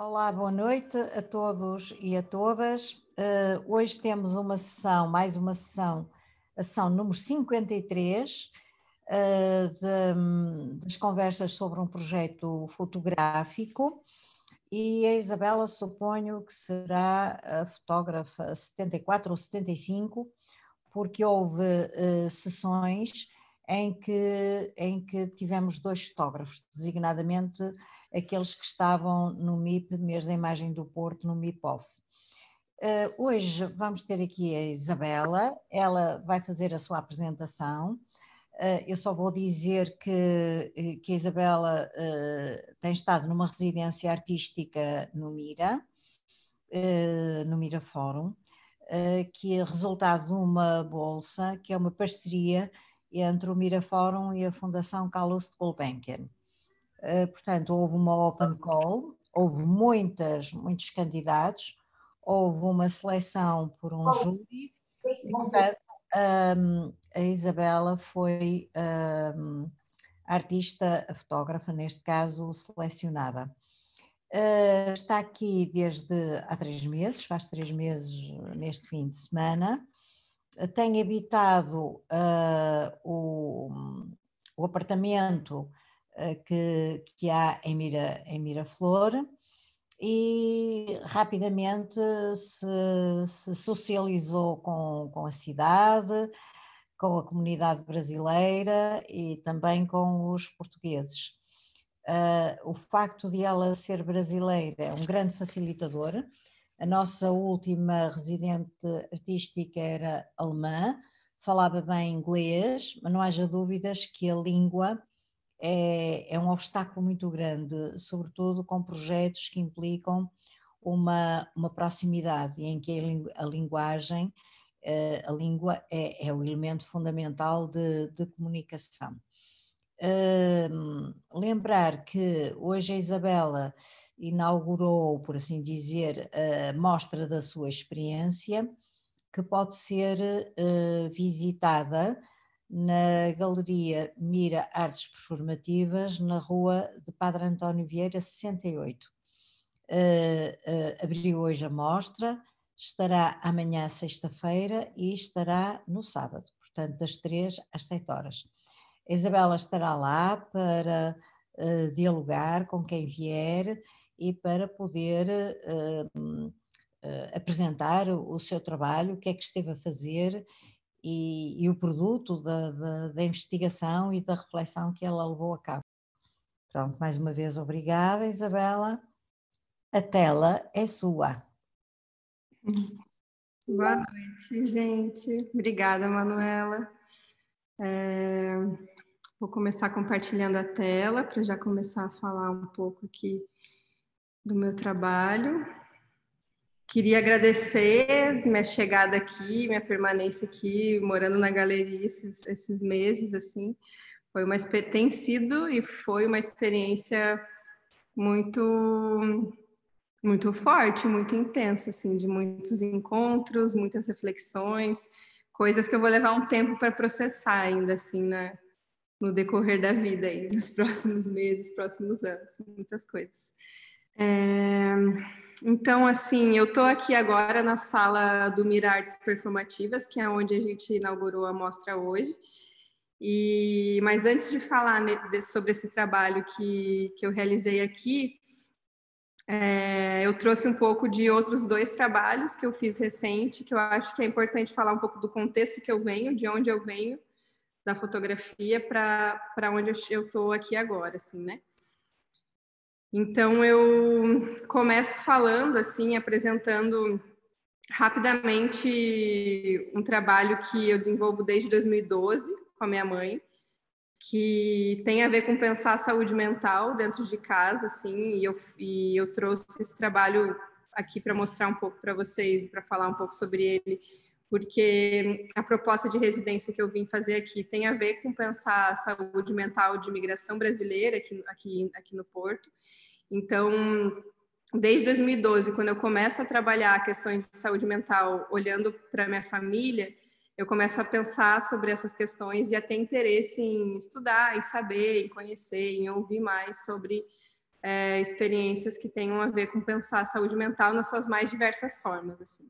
Olá, boa noite a todos e a todas. Hoje temos uma sessão, mais uma sessão, a sessão número 53, das conversas sobre um projeto fotográfico, e a Isabela suponho que será a fotógrafa 74 ou 75, porque houve sessões em que tivemos dois fotógrafos, designadamente aqueles que estavam no MIP, Mês da Imagem do Porto, no MIPOF. Hoje vamos ter aqui a Isabela, ela vai fazer a sua apresentação. Eu só vou dizer que a Isabela tem estado numa residência artística no Mira Fórum, que é resultado de uma bolsa, que é uma parceria entre o Mira Fórum e a Fundação Carlos de Gulbenkian. Portanto, houve uma open call, houve muitos candidatos, houve uma seleção por um júri, e, portanto, a Isabela foi a artista, a fotógrafa, neste caso, selecionada. Está aqui desde há 3 meses, faz 3 meses neste fim de semana. Tem habitado o apartamento que há em Miraflor, e rapidamente se socializou com a cidade, com a comunidade brasileira e também com os portugueses. O facto de ela ser brasileira é um grande facilitador. A nossa última residente artística era alemã, falava bem inglês, mas não haja dúvidas que a língua é um obstáculo muito grande, sobretudo com projetos que implicam uma proximidade, em que a linguagem, a língua é o elemento fundamental de comunicação. Lembrar que hoje a Isabela inaugurou, por assim dizer, a mostra da sua experiência, que pode ser visitada na Galeria Mira Artes Performativas, na Rua de Padre António Vieira, 68. Abriu hoje a mostra, estará amanhã, sexta-feira, e estará no sábado, portanto, das 3 às 7 horas. A Isabela estará lá para dialogar com quem vier e para poder apresentar o seu trabalho, o que é que esteve a fazer e o produto da investigação e da reflexão que ela levou a cabo. Pronto, mais uma vez, obrigada, Isabela. A tela é sua. Boa noite, gente. Obrigada, Manuela. Vou começar compartilhando a tela para já começar a falar um pouco aqui do meu trabalho. Queria agradecer minha chegada aqui, minha permanência aqui, morando na galeria esses meses, assim. Tem sido e foi uma experiência muito forte, muito intensa, assim, de muitos encontros, muitas reflexões, coisas que eu vou levar um tempo para processar ainda, assim, no decorrer da vida, aí, nos próximos meses, próximos anos, muitas coisas. Então, assim, eu estou aqui agora na sala do Mira Artes Performativas, que é onde a gente inaugurou a mostra hoje. Mas antes de falar sobre esse trabalho que eu realizei aqui, eu trouxe um pouco de outros 2 trabalhos que eu fiz recente, que eu acho que é importante falar um pouco do contexto que eu venho, de onde eu venho, da fotografia, para onde eu estou aqui agora, assim, né? Então, eu começo falando, assim, apresentando rapidamente um trabalho que eu desenvolvo desde 2012 com a minha mãe, que tem a ver com pensar a saúde mental dentro de casa, assim, e eu trouxe esse trabalho aqui para mostrar um pouco para vocês e para falar um pouco sobre ele, porque a proposta de residência que eu vim fazer aqui tem a ver com pensar a saúde mental de imigração brasileira aqui no Porto. Então, desde 2012, quando eu começo a trabalhar questões de saúde mental olhando para minha família, eu começo a pensar sobre essas questões e a ter interesse em estudar, em saber, em conhecer, em ouvir mais sobre experiências que tenham a ver com pensar a saúde mental nas suas mais diversas formas, assim.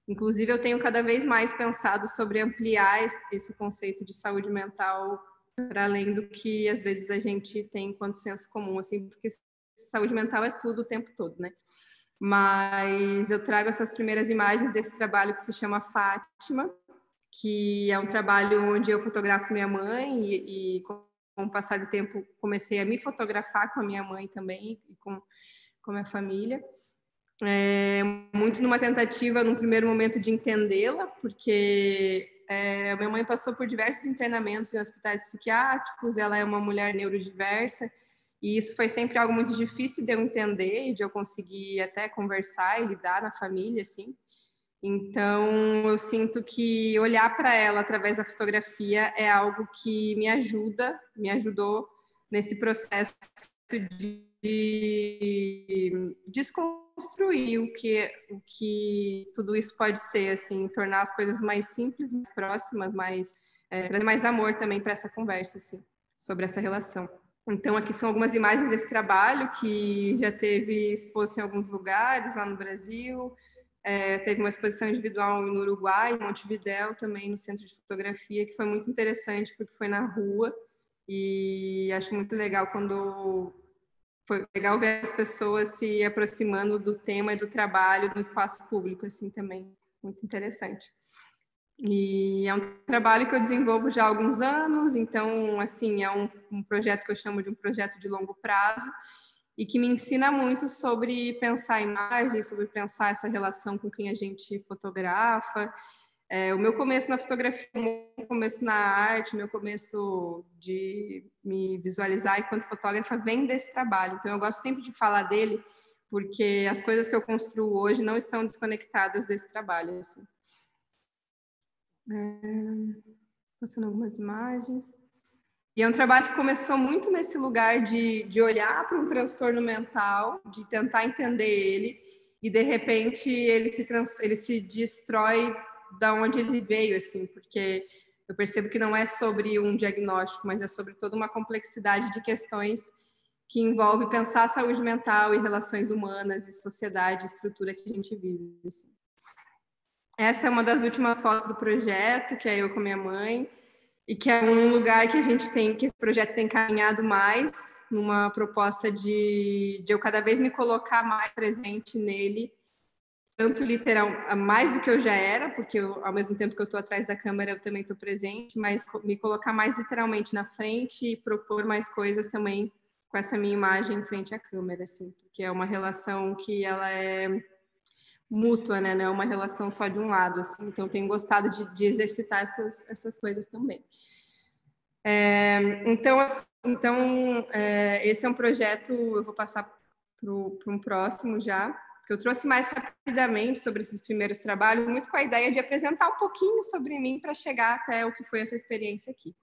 Inclusive, eu tenho cada vez mais pensado sobre ampliar esse conceito de saúde mental para além do que, às vezes, a gente tem enquanto senso comum, assim, porque saúde mental é tudo o tempo todo, né? Mas eu trago essas primeiras imagens desse trabalho que se chama Fátima, que é um trabalho onde eu fotografo minha mãe e com o passar do tempo, comecei a me fotografar com a minha mãe também e com a minha família. Muito numa tentativa, num primeiro momento, de entendê-la, porque a minha mãe passou por diversos internamentos em hospitais psiquiátricos, ela é uma mulher neurodiversa, e isso foi sempre algo muito difícil de eu entender e de eu conseguir até conversar e lidar na família, assim. Então, eu sinto que olhar para ela através da fotografia é algo que me ajudou nesse processo de desconstruir o que tudo isso pode ser, assim, tornar as coisas mais simples, mais próximas, trazer mais amor também para essa conversa, assim, sobre essa relação. Então, aqui são algumas imagens desse trabalho que já teve exposto em alguns lugares lá no Brasil. Teve uma exposição individual no Uruguai, em Montevidéu, também no Centro de Fotografia, que foi muito interessante, porque foi na rua, e acho muito legal foi legal ver as pessoas se aproximando do tema e do trabalho no espaço público, assim, também, muito interessante. E é um trabalho que eu desenvolvo já há alguns anos, então, assim, é um projeto que eu chamo de um projeto de longo prazo, e que me ensina muito sobre pensar a imagem, sobre pensar essa relação com quem a gente fotografa. O meu começo na fotografia, o meu começo na arte, o meu começo de me visualizar enquanto fotógrafa vem desse trabalho. Então, eu gosto sempre de falar dele, porque as coisas que eu construo hoje não estão desconectadas desse trabalho. Assim. Passando algumas imagens. E é um trabalho que começou muito nesse lugar de olhar para um transtorno mental, de tentar entender ele, e de repente ele se destrói da onde ele veio, assim, porque eu percebo que não é sobre um diagnóstico, mas é sobre toda uma complexidade de questões que envolve pensar a saúde mental e relações humanas e sociedade, estrutura que a gente vive. Assim. Essa é uma das últimas fotos do projeto, que é eu com minha mãe, e que é um lugar que que esse projeto tem caminhado mais, numa proposta de eu cada vez me colocar mais presente nele, tanto literal, mais do que eu já era, porque ao mesmo tempo que eu estou atrás da câmera, eu também estou presente, mas me colocar mais literalmente na frente e propor mais coisas também com essa minha imagem em frente à câmera, assim, porque é uma relação que ela é mútua, né? Não é uma relação só de um lado, assim. Então, eu tenho gostado de exercitar essas coisas também. Então, esse é um projeto, eu vou passar para um próximo já, que eu trouxe mais rapidamente sobre esses primeiros trabalhos, muito com a ideia de apresentar um pouquinho sobre mim para chegar até o que foi essa experiência aqui.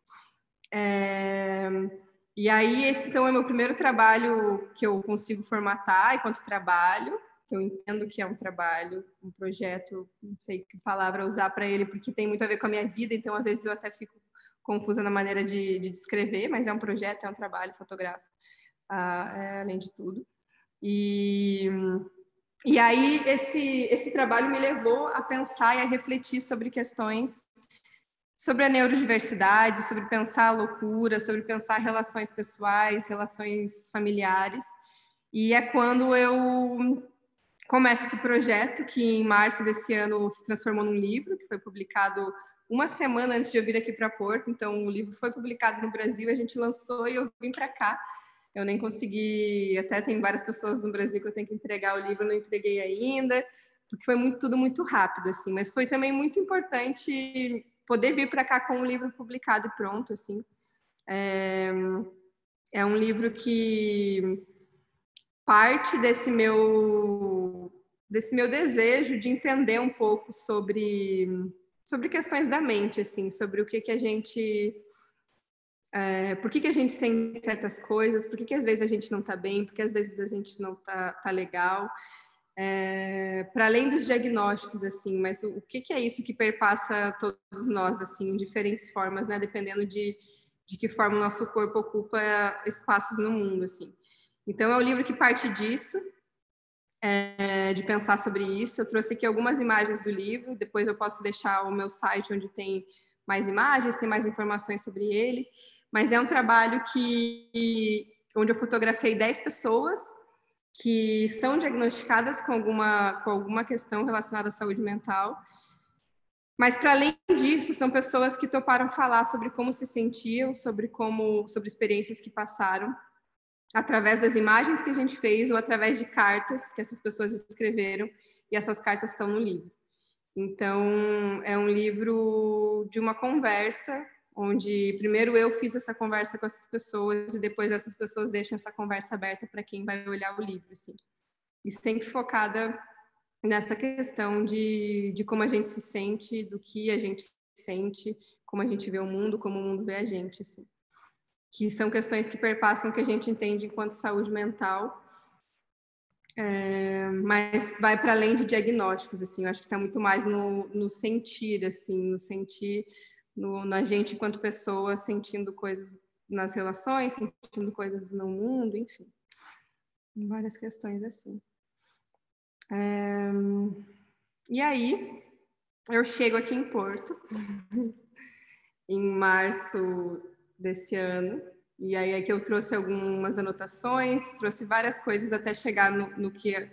E aí, esse então é meu primeiro trabalho que eu consigo formatar enquanto trabalho, que eu entendo que é um trabalho, um projeto, não sei que palavra usar para ele, porque tem muito a ver com a minha vida, então às vezes eu até fico confusa na maneira de descrever, mas é um projeto, é um trabalho fotográfico, além de tudo. E aí esse trabalho me levou a pensar e a refletir sobre questões sobre a neurodiversidade, sobre pensar a loucura, sobre pensar relações pessoais, relações familiares. E é quando eu começo esse projeto, que em março desse ano se transformou num livro, que foi publicado uma semana antes de eu vir aqui para Porto. Então, o livro foi publicado no Brasil, a gente lançou e eu vim para cá. Eu nem consegui, até tem várias pessoas no Brasil que eu tenho que entregar o livro, não entreguei ainda, porque foi tudo muito rápido, assim. Mas foi também muito importante poder vir para cá com o livro publicado e pronto, assim. É um livro que parte desse meu desejo de entender um pouco sobre questões da mente, assim, sobre o que a gente... por que a gente sente certas coisas, por que às vezes a gente não está bem, por que às vezes a gente não tá legal, para além dos diagnósticos, assim, mas o que é isso que perpassa todos nós, assim, em diferentes formas, né, dependendo de que forma o nosso corpo ocupa espaços no mundo, assim. Então, é um livro que parte disso, de pensar sobre isso. Eu trouxe aqui algumas imagens do livro, depois eu posso deixar o meu site onde tem mais imagens, tem mais informações sobre ele, mas é um trabalho onde eu fotografei 10 pessoas que são diagnosticadas com alguma questão relacionada à saúde mental. Mas, para além disso, são pessoas que toparam falar sobre como se sentiam, sobre experiências que passaram, através das imagens que a gente fez ou através de cartas que essas pessoas escreveram, e essas cartas estão no livro. Então, é um livro de uma conversa, onde primeiro eu fiz essa conversa com essas pessoas e depois essas pessoas deixam essa conversa aberta para quem vai olhar o livro, assim. E sempre focada nessa questão de como a gente se sente, do que a gente sente, como a gente vê o mundo, como o mundo vê a gente, assim. Que são questões que perpassam o que a gente entende enquanto saúde mental, mas vai para além de diagnósticos, assim. Eu acho que está muito mais no sentir, assim, no sentir, na gente enquanto pessoa, sentindo coisas nas relações, sentindo coisas no mundo, enfim. Várias questões assim. E aí, eu chego aqui em Porto, em março desse ano, e aí aqui eu trouxe algumas anotações, trouxe várias coisas até chegar no que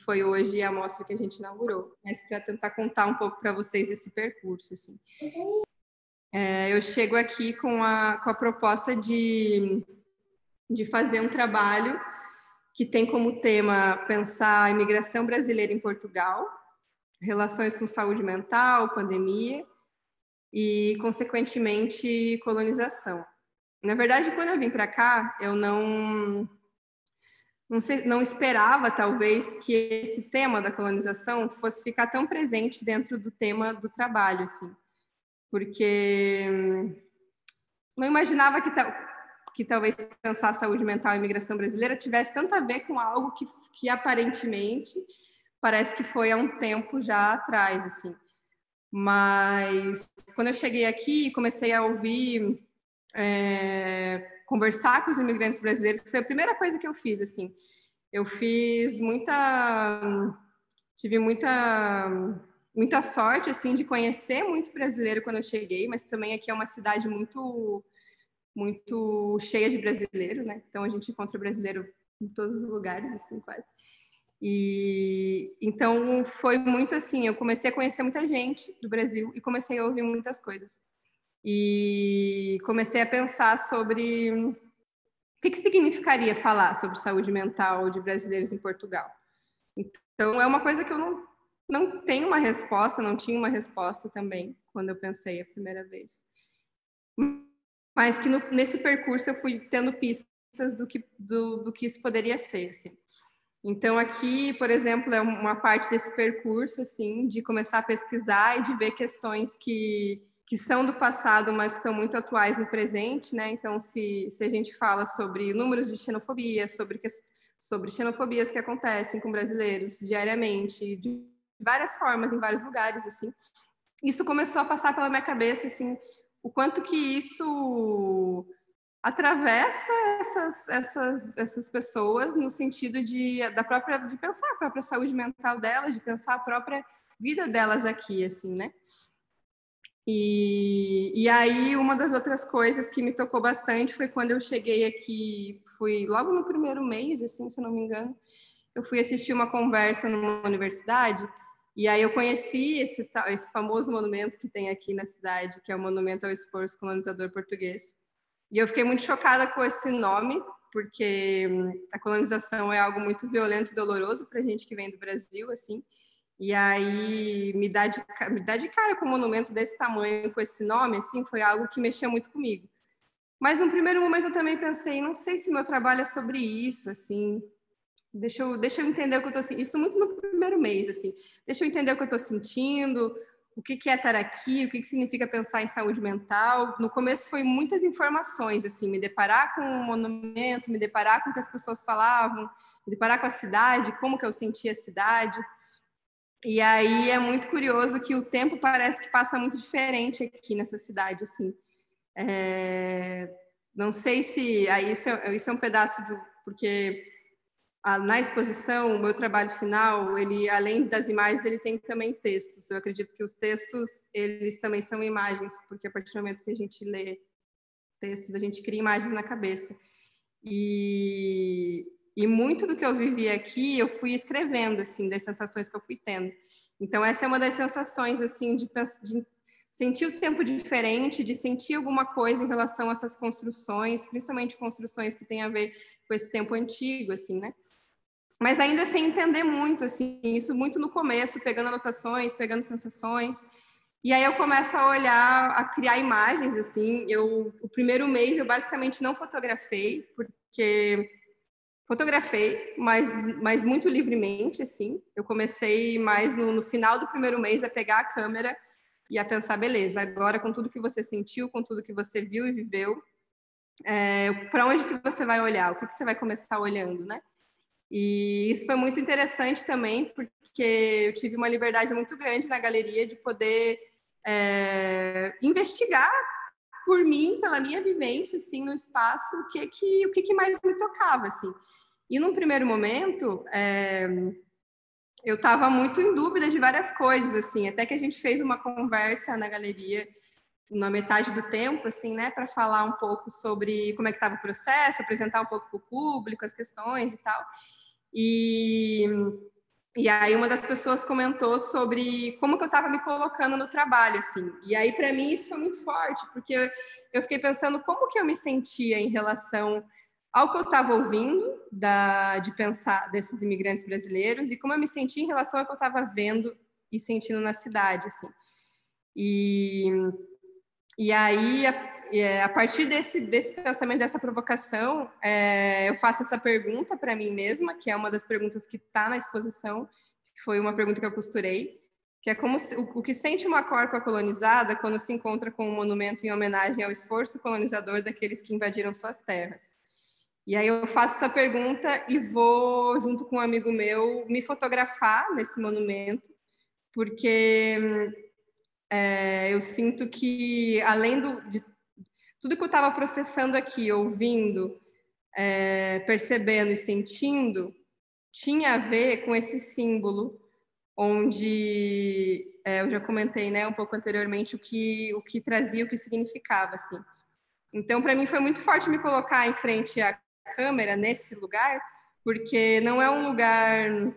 foi hoje a mostra que a gente inaugurou, mas para tentar contar um pouco para vocês desse percurso, assim. Eu chego aqui com a proposta de fazer um trabalho que tem como tema pensar a imigração brasileira em Portugal, relações com saúde mental, pandemia e, consequentemente, colonização. Na verdade, quando eu vim para cá, eu não esperava, talvez, que esse tema da colonização fosse ficar tão presente dentro do tema do trabalho, assim, porque não imaginava que talvez pensar a saúde mental e imigração brasileira tivesse tanto a ver com algo que aparentemente parece que foi há um tempo já atrás, assim. Mas quando eu cheguei aqui e comecei a ouvir, conversar com os imigrantes brasileiros, foi a primeira coisa que eu fiz, assim. Eu tive muita sorte, assim, de conhecer muito brasileiro quando eu cheguei, mas também aqui é uma cidade muito cheia de brasileiro, né? Então a gente encontra brasileiro em todos os lugares, assim, quase. E então foi muito assim, eu comecei a conhecer muita gente do Brasil e comecei a ouvir muitas coisas. E comecei a pensar sobre o que significaria falar sobre saúde mental de brasileiros em Portugal. Então é uma coisa que eu não tenho uma resposta, não tinha uma resposta também quando eu pensei a primeira vez. Mas que nesse percurso eu fui tendo pistas do que isso poderia ser, assim. Então, aqui, por exemplo, é uma parte desse percurso, assim, de começar a pesquisar e de ver questões que são do passado, mas que estão muito atuais no presente, né? Então, se a gente fala sobre números de xenofobia, sobre xenofobias que acontecem com brasileiros diariamente, de várias formas, em vários lugares, assim, isso começou a passar pela minha cabeça, assim, o quanto que isso atravessa essas pessoas no sentido de pensar a própria saúde mental delas, de pensar a própria vida delas aqui, assim, né? E aí, uma das outras coisas que me tocou bastante foi quando eu cheguei aqui, fui logo no primeiro mês, assim, se eu não me engano, eu fui assistir uma conversa numa universidade, e aí eu conheci esse famoso monumento que tem aqui na cidade, que é o Monumento ao Esforço Colonizador Português. E eu fiquei muito chocada com esse nome, porque a colonização é algo muito violento e doloroso para a gente que vem do Brasil, assim. E aí me dar de cara com um monumento desse tamanho, com esse nome, assim, foi algo que mexeu muito comigo. Mas no primeiro momento eu também pensei, não sei se meu trabalho é sobre isso, assim. Deixa eu entender o que eu estou sentindo. Isso muito no primeiro mês, assim. Deixa eu entender o que eu estou sentindo, o que é estar aqui, o que significa pensar em saúde mental. No começo foi muitas informações, assim, me deparar com o monumento, me deparar com o que as pessoas falavam, me deparar com a cidade, como que eu sentia a cidade. E aí é muito curioso que o tempo parece que passa muito diferente aqui nessa cidade, assim. Não sei se... Aí isso é um pedaço porque na exposição, o meu trabalho final, ele, além das imagens, ele tem também textos. Eu acredito que os textos, eles também são imagens, porque a partir do momento que a gente lê textos, a gente cria imagens na cabeça. E muito do que eu vivi aqui, eu fui escrevendo, assim, das sensações que eu fui tendo. Então, essa é uma das sensações, assim, de sentir o tempo diferente, de sentir alguma coisa em relação a essas construções, principalmente construções que têm a ver com esse tempo antigo, assim, né? Mas ainda sem entender muito, assim, isso muito no começo, pegando anotações, pegando sensações. E aí eu começo a olhar, a criar imagens, assim. O primeiro mês eu basicamente não fotografei, porque fotografei, mas muito livremente, assim. Eu comecei mais no final do primeiro mês a pegar a câmera e a pensar, beleza, agora com tudo que você sentiu, com tudo que você viu e viveu, para onde que você vai olhar? O que você vai começar olhando, né? E isso foi muito interessante também, porque eu tive uma liberdade muito grande na galeria de poder investigar por mim, pela minha vivência, assim, no espaço, o que mais me tocava, assim. E num primeiro momento, eu estava muito em dúvida de várias coisas, assim, até que a gente fez uma conversa na galeria na metade do tempo, assim, né, para falar um pouco sobre como é que estava o processo, apresentar um pouco para o público as questões e tal. E aí uma das pessoas comentou sobre como que eu estava me colocando no trabalho, assim. E aí, para mim, isso foi muito forte, porque eu fiquei pensando como que eu me sentia em relação ao que eu estava ouvindo de pensar desses imigrantes brasileiros e como eu me sentia em relação ao que eu estava vendo e sentindo na cidade, assim. E aí, a partir desse pensamento, dessa provocação, eu faço essa pergunta para mim mesma, que é uma das perguntas que está na exposição, foi uma pergunta que eu costurei, que é o que sente uma corpa colonizada quando se encontra com um monumento em homenagem ao esforço colonizador daqueles que invadiram suas terras. E aí eu faço essa pergunta e vou, junto com um amigo meu, me fotografar nesse monumento, porque eu sinto que, além de tudo que eu estava processando aqui, ouvindo, percebendo e sentindo, tinha a ver com esse símbolo, onde eu já comentei, né, um pouco anteriormente o que trazia, o que significava, assim. Então, para mim foi muito forte me colocar em frente à câmera nesse lugar, porque não é um lugar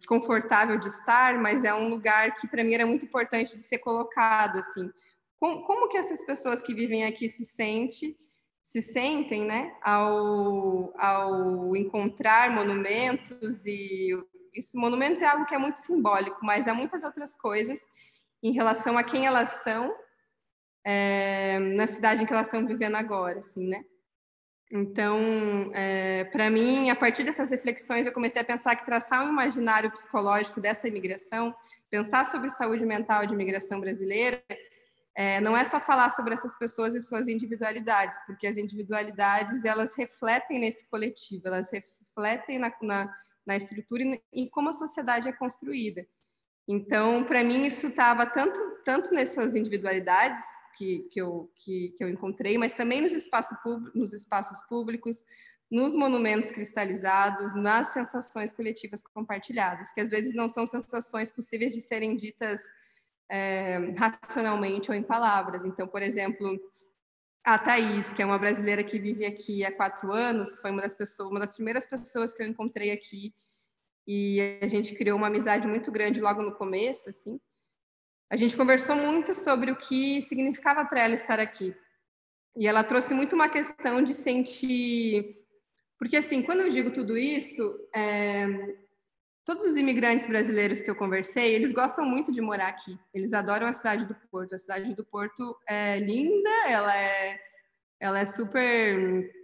confortável de estar, mas é um lugar que para mim era muito importante de ser colocado, assim. Como que essas pessoas que vivem aqui se sentem, né, ao encontrar monumentos monumentos é algo que é muito simbólico, mas há muitas outras coisas em relação a quem elas são na cidade em que elas estão vivendo agora, assim, né? Então, para mim, a partir dessas reflexões, eu comecei a pensar que traçar um imaginário psicológico dessa imigração, pensar sobre saúde mental de imigração brasileira, não é só falar sobre essas pessoas e suas individualidades, porque as individualidades, elas refletem nesse coletivo, elas refletem na estrutura e como a sociedade é construída. Então, para mim, isso estava tanto nessas individualidades que eu encontrei, mas também nos espaços públicos, nos monumentos cristalizados, nas sensações coletivas compartilhadas, que às vezes não são sensações possíveis de serem ditas racionalmente ou em palavras. Então, por exemplo, a Thaís, que é uma brasileira que vive aqui há 4 anos, foi uma das primeiras pessoas que eu encontrei aqui, e a gente criou uma amizade muito grande logo no começo, assim. A gente conversou muito sobre o que significava para ela estar aqui. E ela trouxe muito uma questão de sentir... Porque, assim, quando eu digo tudo isso, todos os imigrantes brasileiros que eu conversei, eles gostam muito de morar aqui. Eles adoram a cidade do Porto. A cidade do Porto é linda, ela é super...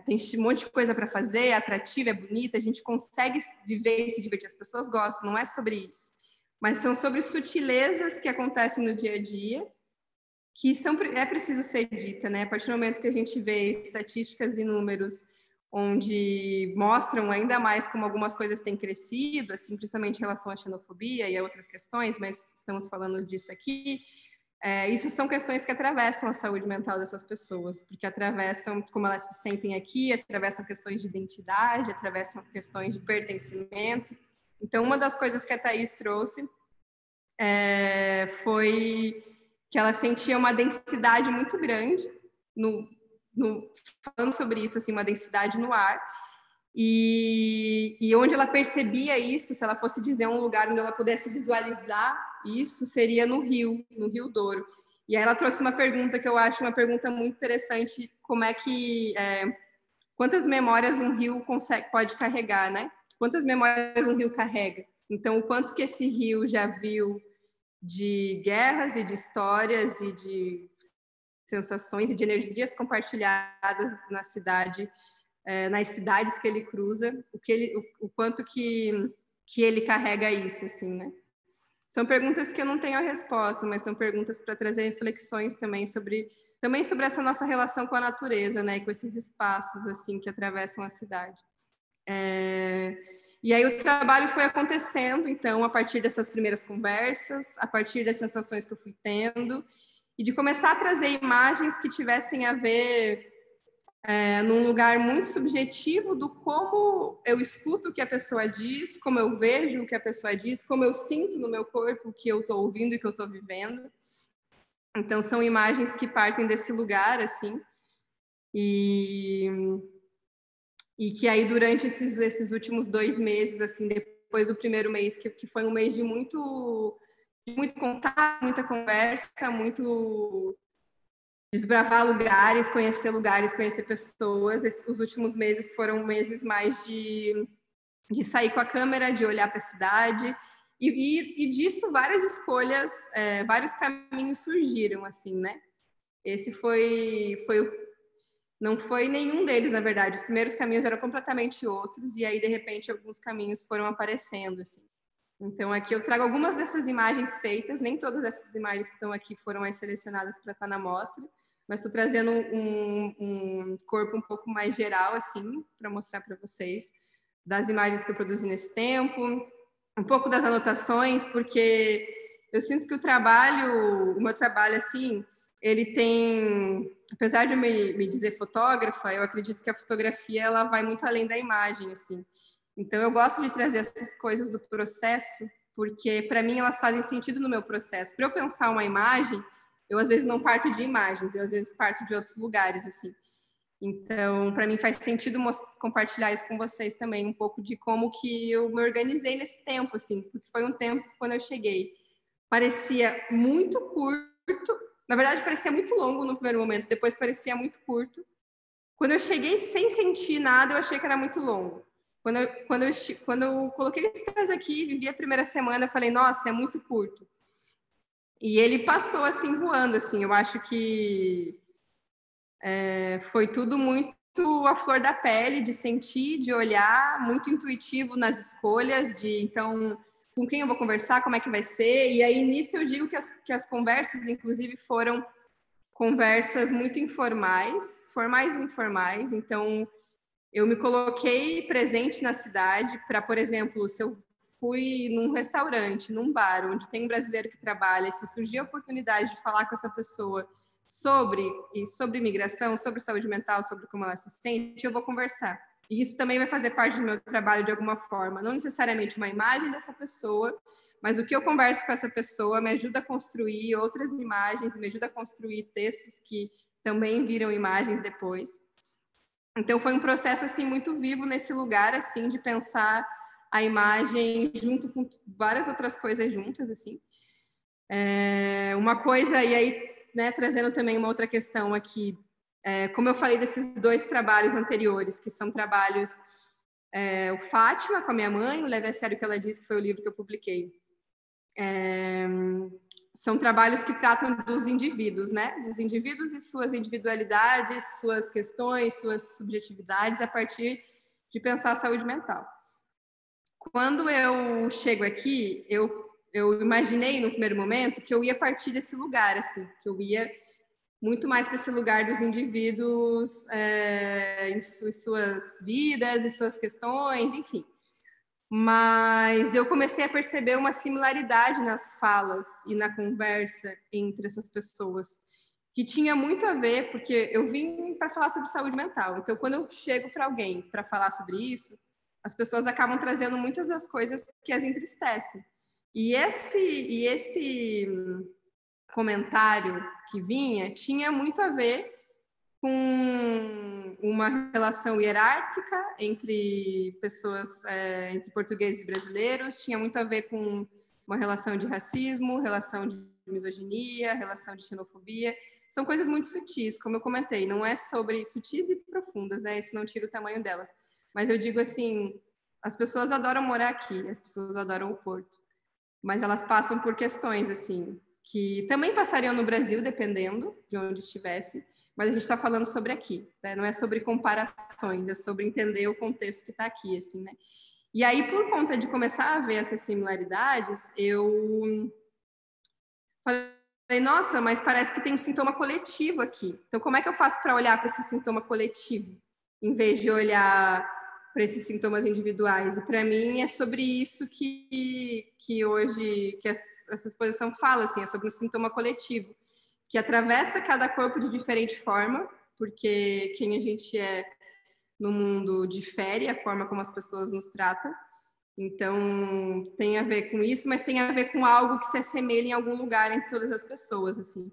tem um monte de coisa para fazer, é atrativa, é bonita, a gente consegue viver e se divertir, as pessoas gostam, não é sobre isso. Mas são sobre sutilezas que acontecem no dia a dia, que é preciso ser dita, né? A partir do momento que a gente vê estatísticas e números onde mostram ainda mais como algumas coisas têm crescido, assim, principalmente em relação à xenofobia e a outras questões, mas estamos falando disso aqui, isso são questões que atravessam a saúde mental dessas pessoas, porque atravessam como elas se sentem aqui, atravessam questões de identidade, atravessam questões de pertencimento. Então, uma das coisas que a Thaís trouxe foi que ela sentia uma densidade muito grande, falando sobre isso, assim, uma densidade no ar, e onde ela percebia isso, se ela fosse dizer um lugar onde ela pudesse visualizar isso, seria no Rio Douro. E aí ela trouxe uma pergunta que eu acho uma pergunta muito interessante, como é que quantas memórias um rio pode carregar, né? Quantas memórias um rio carrega? Então, o quanto que esse rio já viu de guerras e de histórias e de sensações e de energias compartilhadas na cidade, nas cidades que ele cruza, o quanto que ele carrega isso, assim, né? São perguntas que eu não tenho a resposta, mas são perguntas para trazer reflexões também sobre essa nossa relação com a natureza, né? E com esses espaços, assim, que atravessam a cidade. E aí o trabalho foi acontecendo, então, a partir dessas primeiras conversas, a partir das sensações que eu fui tendo, e de começar a trazer imagens que tivessem a ver num lugar muito subjetivo do como eu escuto o que a pessoa diz, como eu vejo o que a pessoa diz, como eu sinto no meu corpo o que eu estou ouvindo e o que eu estou vivendo. Então, são imagens que partem desse lugar, assim, e que aí, durante esses últimos 2 meses, assim, depois do primeiro mês, que foi um mês de muito contato, muita conversa, muito desbravar lugares, conhecer pessoas. Os últimos meses foram meses mais de sair com a câmera, de olhar para a cidade, e disso várias escolhas, vários caminhos surgiram, assim, né? Esse não foi nenhum deles, na verdade. Os primeiros caminhos eram completamente outros, e aí, de repente, alguns caminhos foram aparecendo, assim. Então, aqui eu trago algumas dessas imagens feitas, nem todas essas imagens que estão aqui foram as selecionadas para estar na mostra, mas estou trazendo um corpo um pouco mais geral, assim, para mostrar para vocês, das imagens que eu produzi nesse tempo, um pouco das anotações, porque eu sinto que o meu trabalho, assim, ele tem, apesar de eu me dizer fotógrafa, eu acredito que a fotografia, ela vai muito além da imagem, assim. Então, eu gosto de trazer essas coisas do processo, porque, para mim, elas fazem sentido no meu processo. Para eu pensar uma imagem, eu, às vezes, não parto de imagens, eu, às vezes, parto de outros lugares, assim. Então, para mim, faz sentido compartilhar isso com vocês também, um pouco de como que eu me organizei nesse tempo, assim, porque foi um tempo que, quando eu cheguei, parecia muito curto. Na verdade, parecia muito longo no primeiro momento, depois parecia muito curto. Quando eu cheguei sem sentir nada, eu achei que era muito longo. Quando eu coloquei os pés aqui, vivi a primeira semana, eu falei, nossa, é muito curto. E ele passou, assim, voando, assim. Eu acho que foi tudo muito à flor da pele, de sentir, de olhar, muito intuitivo nas escolhas, então, com quem eu vou conversar, como é que vai ser. E aí, nisso, eu digo que as conversas, inclusive, foram conversas muito informais, formais e informais. Então, eu me coloquei presente na cidade para, por exemplo, se eu fui num restaurante, num bar, onde tem um brasileiro que trabalha, se surgir a oportunidade de falar com essa pessoa sobre imigração, sobre saúde mental, sobre como ela se sente, eu vou conversar. E isso também vai fazer parte do meu trabalho de alguma forma. Não necessariamente uma imagem dessa pessoa, mas o que eu converso com essa pessoa me ajuda a construir outras imagens, me ajuda a construir textos que também viram imagens depois. Então, foi um processo, assim, muito vivo nesse lugar, assim, de pensar a imagem junto com várias outras coisas juntas, assim. Uma coisa, e aí, né, trazendo também uma outra questão aqui, como eu falei desses 2 trabalhos anteriores, que são trabalhos, o Fátima, com a minha mãe, o Leve a Sério o que ela disse, que foi o livro que eu publiquei. São trabalhos que tratam dos indivíduos, né? Dos indivíduos e suas individualidades, suas questões, suas subjetividades, a partir de pensar a saúde mental. Quando eu chego aqui, eu imaginei no primeiro momento que eu ia partir desse lugar, assim, que eu ia muito mais para esse lugar dos indivíduos em suas vidas e suas questões, enfim. mas eu comecei a perceber uma similaridade nas falas e na conversa entre essas pessoas, que tinha muito a ver, porque eu vim para falar sobre saúde mental. Então, quando eu chego para alguém para falar sobre isso, as pessoas acabam trazendo muitas das coisas que as entristecem. E esse comentário que vinha tinha muito a ver com uma relação hierárquica entre pessoas, entre portugueses e brasileiros, tinha muito a ver com uma relação de racismo, relação de misoginia, relação de xenofobia. São coisas muito sutis, como eu comentei, não é sobre sutis e profundas, né? Isso não tira o tamanho delas. Mas eu digo assim, as pessoas adoram morar aqui, as pessoas adoram o Porto, mas elas passam por questões assim que também passariam no Brasil, dependendo de onde estivesse, mas a gente está falando sobre aqui, né? Não é sobre comparações, é sobre entender o contexto que está aqui, assim, né? E aí, por conta de começar a ver essas similaridades, eu falei, nossa, mas parece que tem um sintoma coletivo aqui. Então, como é que eu faço para olhar para esse sintoma coletivo, em vez de olhar para esses sintomas individuais? E para mim é sobre isso que hoje, que essa exposição fala, assim, é sobre um sintoma coletivo, que atravessa cada corpo de diferente forma, porque quem a gente é no mundo difere a forma como as pessoas nos tratam. Então, tem a ver com isso, mas tem a ver com algo que se assemelha em algum lugar entre todas as pessoas, assim.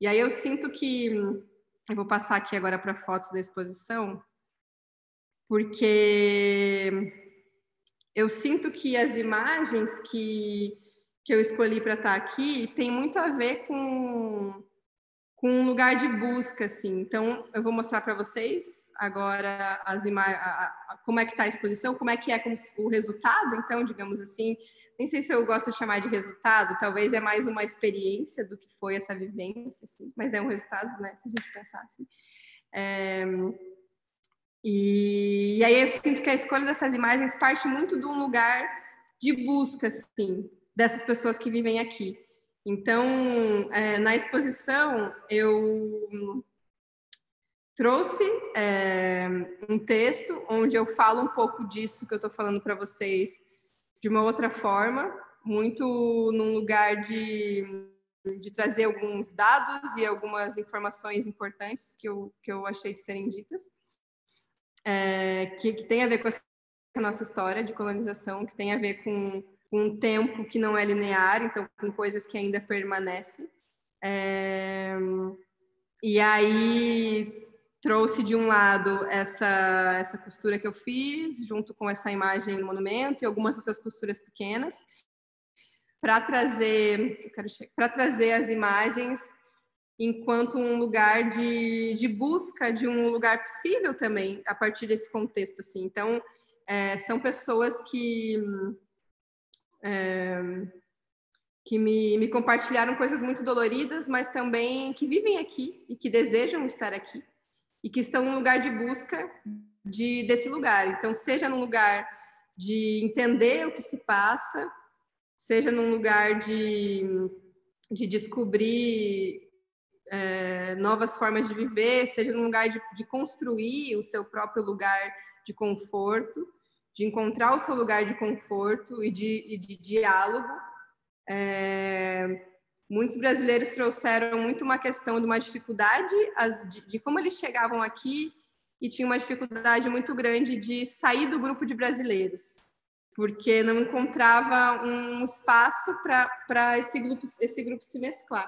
E aí eu sinto que... Eu vou passar aqui agora para fotos da exposição, porque eu sinto que as imagens que eu escolhi para estar aqui tem muito a ver com um lugar de busca, assim. Então, eu vou mostrar para vocês agora as como é que está a exposição, como é o resultado, então, digamos assim. Nem sei se eu gosto de chamar de resultado, talvez é mais uma experiência do que foi essa vivência, assim, mas é um resultado, né, se a gente pensar assim. E aí eu sinto que a escolha dessas imagens parte muito de um lugar de busca, assim, dessas pessoas que vivem aqui. Então, na exposição, eu trouxe um texto onde eu falo um pouco disso que eu estou falando para vocês de uma outra forma, muito num lugar de trazer alguns dados e algumas informações importantes que eu achei de serem ditas, que tem a ver com essa nossa história de colonização, que tem a ver com um tempo que não é linear, então com coisas que ainda permanecem. E aí trouxe de um lado essa costura que eu fiz, junto com essa imagem do monumento e algumas outras costuras pequenas, para trazer as imagens enquanto um lugar de busca de um lugar possível também, a partir desse contexto, assim. Então, são pessoas que me compartilharam coisas muito doloridas, mas também que vivem aqui e que desejam estar aqui e que estão num lugar de busca desse lugar. Então, seja num lugar de entender o que se passa, seja num lugar de descobrir novas formas de viver, seja num lugar de construir o seu próprio lugar de conforto, de encontrar o seu lugar de conforto e de diálogo. Muitos brasileiros trouxeram muito uma questão de uma dificuldade de como eles chegavam aqui e tinha uma dificuldade muito grande de sair do grupo de brasileiros, porque não encontrava um espaço para esse grupo se mesclar,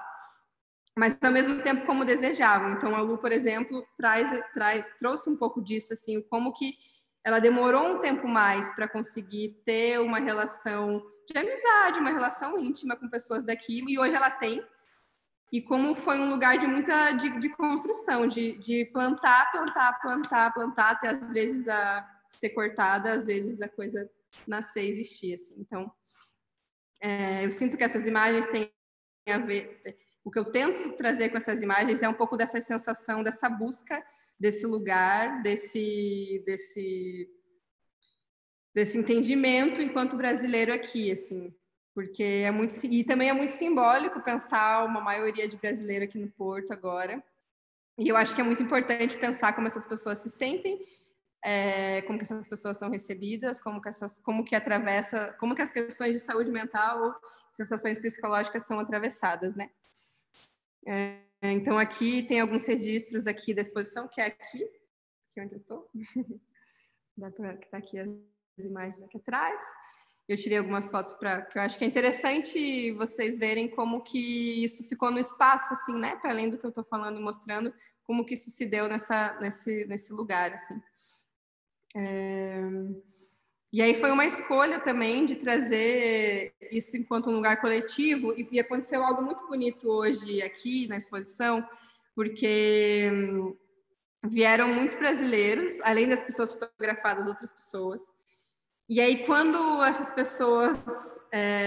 mas ao mesmo tempo como desejavam. Então a Lu, por exemplo, trouxe um pouco disso, assim, como que ela demorou um tempo mais para conseguir ter uma relação de amizade, uma relação íntima com pessoas daqui, e hoje ela tem. E como foi um lugar de muita de construção, de plantar, até às vezes a ser cortada, às vezes a coisa nascer e existir, assim. Então, eu sinto que essas imagens têm a ver... O que eu tento trazer com essas imagens é um pouco dessa sensação, dessa busca desse lugar, desse entendimento enquanto brasileiro aqui, assim, porque e também é muito simbólico pensar uma maioria de brasileiro aqui no Porto agora, e eu acho que é muito importante pensar como essas pessoas se sentem como que essas pessoas são recebidas, como que as questões de saúde mental, sensações psicológicas são atravessadas, né? Então aqui tem alguns registros aqui da exposição, que é aqui onde eu estou. Dá para que tá aqui as imagens aqui atrás. Eu tirei algumas fotos que eu acho que é interessante vocês verem como que isso ficou no espaço, assim, né? Para além do que eu estou falando e mostrando, como que isso se deu nesse lugar, assim. E aí foi uma escolha também de trazer isso enquanto um lugar coletivo, e aconteceu algo muito bonito hoje aqui na exposição, porque vieram muitos brasileiros, além das pessoas fotografadas, outras pessoas. E aí, quando essas pessoas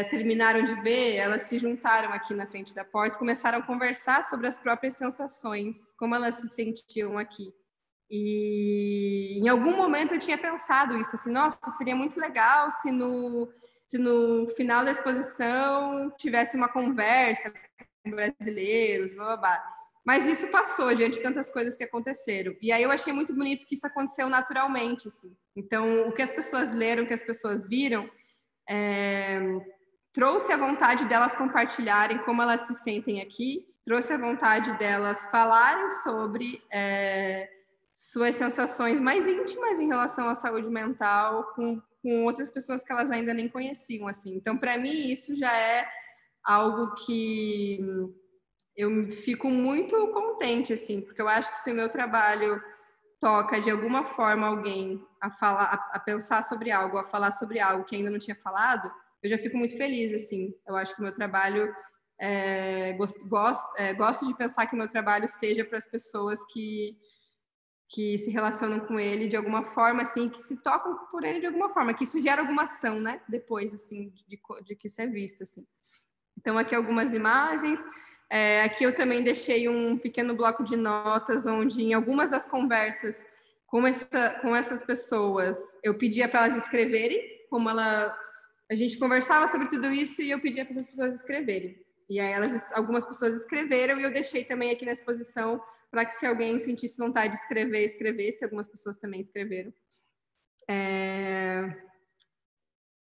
terminaram de ver, elas se juntaram aqui na frente da porta e começaram a conversar sobre as próprias sensações, como elas se sentiam aqui. E em algum momento eu tinha pensado isso, assim, nossa, seria muito legal se no final da exposição tivesse uma conversa com brasileiros, blá, blá, blá. Mas isso passou diante de tantas coisas que aconteceram. E aí eu achei muito bonito que isso aconteceu naturalmente, assim. Então, o que as pessoas leram, o que as pessoas viram, trouxe a vontade delas compartilharem como elas se sentem aqui, trouxe a vontade delas falarem sobre suas sensações mais íntimas em relação à saúde mental com outras pessoas que elas ainda nem conheciam, assim. Então, para mim, isso já é algo que eu fico muito contente, assim, porque eu acho que se o meu trabalho toca de alguma forma alguém a falar, a pensar sobre algo, a falar sobre algo que ainda não tinha falado, eu já fico muito feliz, assim. Eu acho que o meu trabalho gosto de pensar que o meu trabalho seja para as pessoas que se relacionam com ele de alguma forma, assim, que se tocam por ele de alguma forma, que isso gera alguma ação, né? Depois, assim, de que isso é visto, assim. Então, aqui algumas imagens. Aqui eu também deixei um pequeno bloco de notas, onde em algumas das conversas com essas pessoas, eu pedia para elas escreverem, a gente conversava sobre tudo isso e eu pedia para essas pessoas escreverem. E aí algumas pessoas escreveram e eu deixei também aqui na exposição para que se alguém sentisse vontade de escrever, escrevesse. Algumas pessoas também escreveram.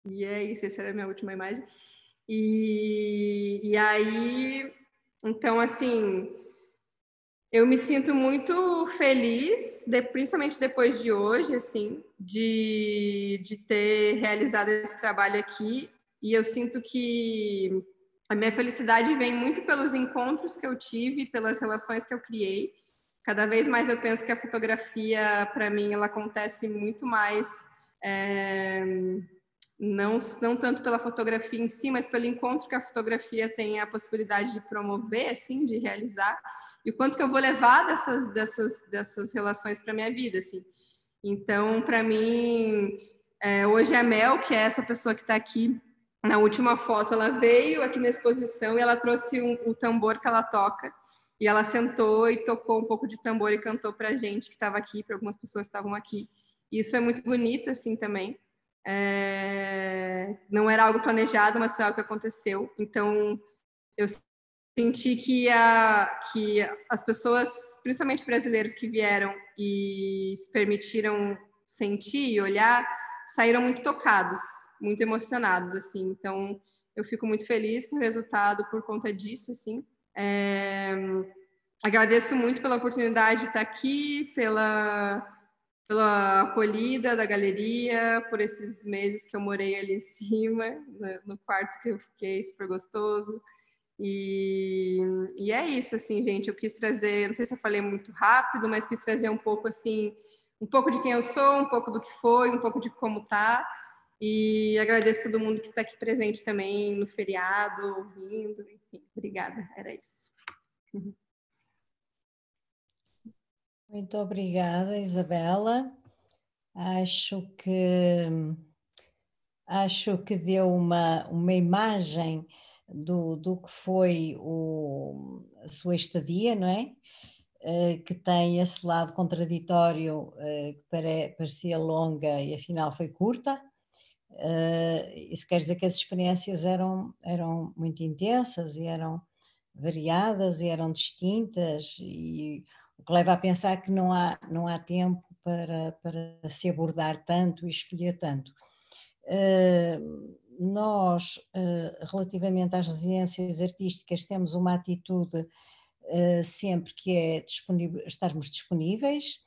E é isso, essa era a minha última imagem. E aí, então, assim, eu me sinto muito feliz, principalmente depois de hoje, assim, de ter realizado esse trabalho aqui. E eu sinto que a minha felicidade vem muito pelos encontros que eu tive, pelas relações que eu criei. Cada vez mais eu penso que a fotografia, para mim, ela acontece muito mais, não tanto pela fotografia em si, mas pelo encontro que a fotografia tem a possibilidade de promover, assim, de realizar, e o quanto que eu vou levar dessas relações para minha vida, assim. Então, para mim, hoje a Mel, que é essa pessoa que está aqui na última foto, ela veio aqui na exposição e ela trouxe o tambor que ela toca, e ela sentou e tocou um pouco de tambor e cantou para a gente que estava aqui, para algumas pessoas que estavam aqui. E isso é muito bonito, assim, também. Não era algo planejado, mas foi algo que aconteceu. Então, eu senti que as pessoas, principalmente brasileiros que vieram e se permitiram sentir e olhar, saíram muito tocados, muito emocionados, assim. Então, eu fico muito feliz com o resultado por conta disso, assim. Agradeço muito pela oportunidade de estar aqui, pela acolhida da galeria, por esses meses que eu morei ali em cima, no quarto que eu fiquei, super gostoso. E é isso, assim, gente. Eu quis trazer, não sei se eu falei muito rápido, mas quis trazer um pouco, assim, um pouco de quem eu sou, um pouco do que foi, um pouco de como tá. E agradeço todo mundo que está aqui presente também no feriado, ouvindo, enfim. Obrigada, era isso. Muito obrigada, Isabela. Acho que deu uma imagem do que foi a sua estadia, não é? Que tem esse lado contraditório, que parecia longa e afinal foi curta. Isso quer dizer que as experiências eram muito intensas e eram variadas e eram distintas, e o que leva a pensar que não há tempo para se abordar tanto e escolher tanto. Nós, relativamente às residências artísticas, temos uma atitude sempre que é estarmos disponíveis,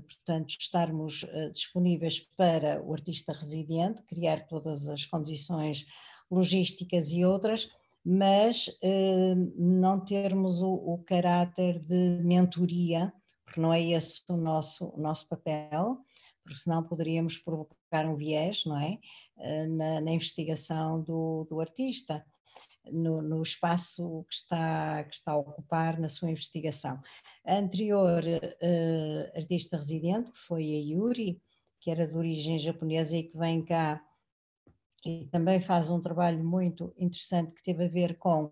portanto, estarmos disponíveis para o artista residente, criar todas as condições logísticas e outras, mas não termos o caráter de mentoria, porque não é esse o nosso papel, porque senão poderíamos provocar um viés, não é? Na investigação do artista no espaço que está a ocupar na sua investigação. A anterior artista residente, que foi a Yuri, que era de origem japonesa e que vem cá e também faz um trabalho muito interessante que teve a ver com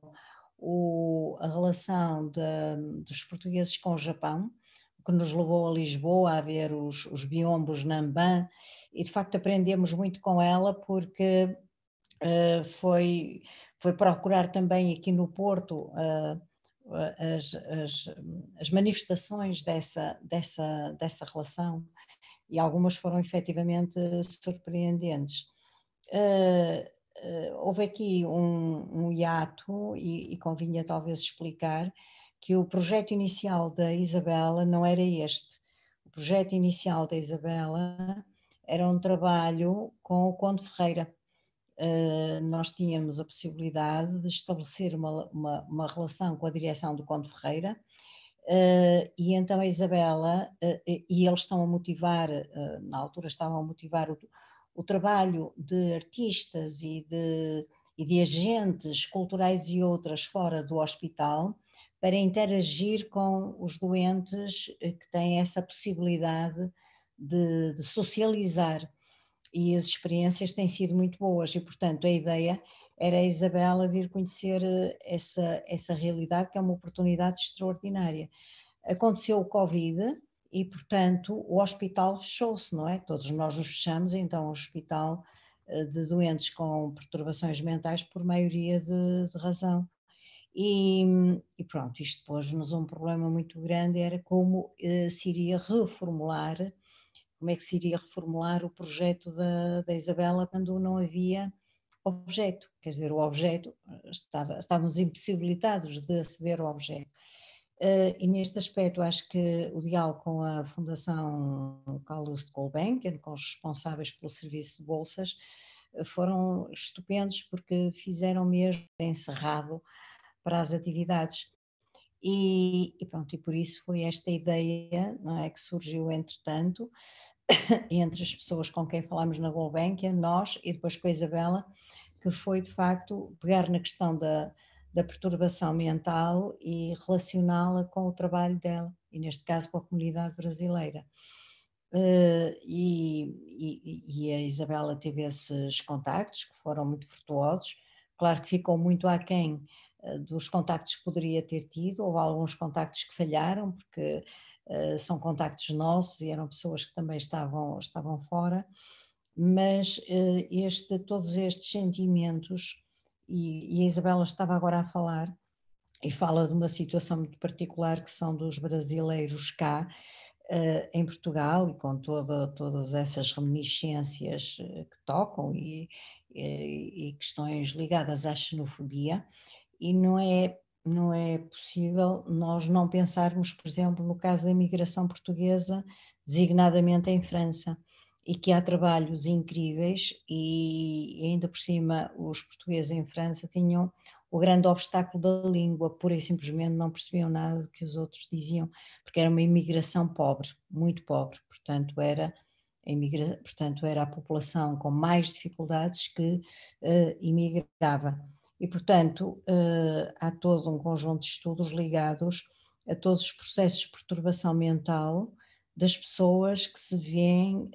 a relação dos portugueses com o Japão, que nos levou a Lisboa a ver os biombos Namban, e de facto aprendemos muito com ela porque foi procurar também aqui no Porto as, as, as manifestações dessa relação, e algumas foram efetivamente surpreendentes. Houve aqui um hiato e convinha talvez explicar que o projeto inicial da Isabela não era este. O projeto inicial da Isabela era um trabalho com o Conde Ferreira. Nós tínhamos a possibilidade de estabelecer uma relação com a direção do Conde Ferreira, e então a Isabela, e eles estão a motivar, na altura estavam a motivar o trabalho de artistas e de agentes culturais e outras fora do hospital para interagir com os doentes que têm essa possibilidade de socializar, e as experiências têm sido muito boas e, portanto, a ideia era a Isabela vir conhecer essa realidade, que é uma oportunidade extraordinária. Aconteceu o Covid e, portanto, o hospital fechou-se, não é? Todos nós nos fechamos, então o hospital de doentes com perturbações mentais por maioria de razão. E pronto, isto pôs-nos um problema muito grande, era como se iria reformular, como é que se iria reformular o projeto da Isabela quando não havia objeto, quer dizer, o objeto, estávamos impossibilitados de aceder ao objeto. E neste aspecto acho que o diálogo com a Fundação Carlos de Gulbenkian, com os responsáveis pelo serviço de bolsas, foram estupendos porque fizeram mesmo encerrado para as atividades. E pronto, e por isso foi esta ideia, não é, que surgiu entretanto, entre as pessoas com quem falámos na Gulbenkian, nós e depois com a Isabela, que foi de facto pegar na questão da perturbação mental e relacioná-la com o trabalho dela, e neste caso com a comunidade brasileira. E a Isabela teve esses contactos que foram muito virtuosos, claro que ficou muito aquém dos contactos que poderia ter tido, houve alguns contactos que falharam, porque são contactos nossos e eram pessoas que também estavam fora, mas todos estes sentimentos, e a Isabela estava agora a falar, e fala de uma situação muito particular que são dos brasileiros cá, em Portugal, e com todas essas reminiscências que tocam e questões ligadas à xenofobia, e não é possível nós não pensarmos, por exemplo, no caso da imigração portuguesa, designadamente em França, e que há trabalhos incríveis e ainda por cima os portugueses em França tinham o grande obstáculo da língua, pura e simplesmente não percebiam nada do que os outros diziam, porque era uma imigração pobre, muito pobre, portanto era a população com mais dificuldades que imigrava. E, portanto, há todo um conjunto de estudos ligados a todos os processos de perturbação mental das pessoas que se vêem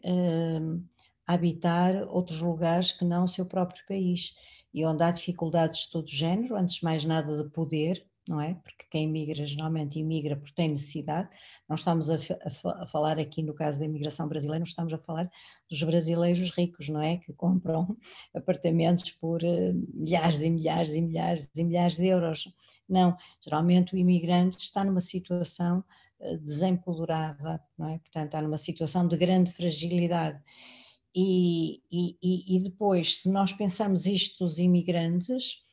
a habitar outros lugares que não o seu próprio país, e onde há dificuldades de todo género, antes de mais nada de poder, não é? Porque quem imigra geralmente imigra porque tem necessidade. Não estamos a falar aqui no caso da imigração brasileira, não estamos a falar dos brasileiros ricos, não é? Que compram apartamentos por milhares e milhares e milhares e milhares de euros. Não, geralmente o imigrante está numa situação desempoderada, não é? Portanto, está numa situação de grande fragilidade. E depois, se nós pensamos isto dos imigrantes,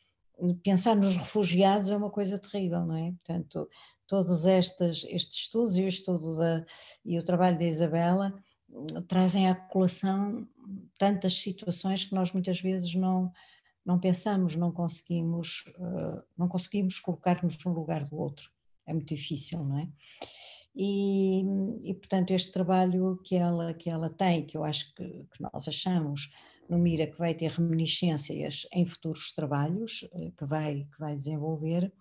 pensar nos refugiados é uma coisa terrível, não é? Portanto, todos estes estudos e o estudo e o trabalho da Isabela trazem à colação tantas situações que nós muitas vezes não pensamos, não conseguimos colocar-nos no lugar do outro. É muito difícil, não é? Portanto, este trabalho que ela tem, que eu acho que nós achamos no Mira que vai ter reminiscências em futuros trabalhos que vai desenvolver,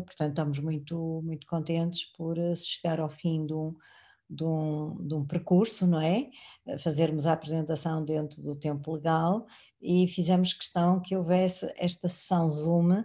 portanto estamos muito, muito contentes por chegar ao fim de um percurso, não é? Fazermos a apresentação dentro do tempo legal e fizemos questão que houvesse esta sessão Zoom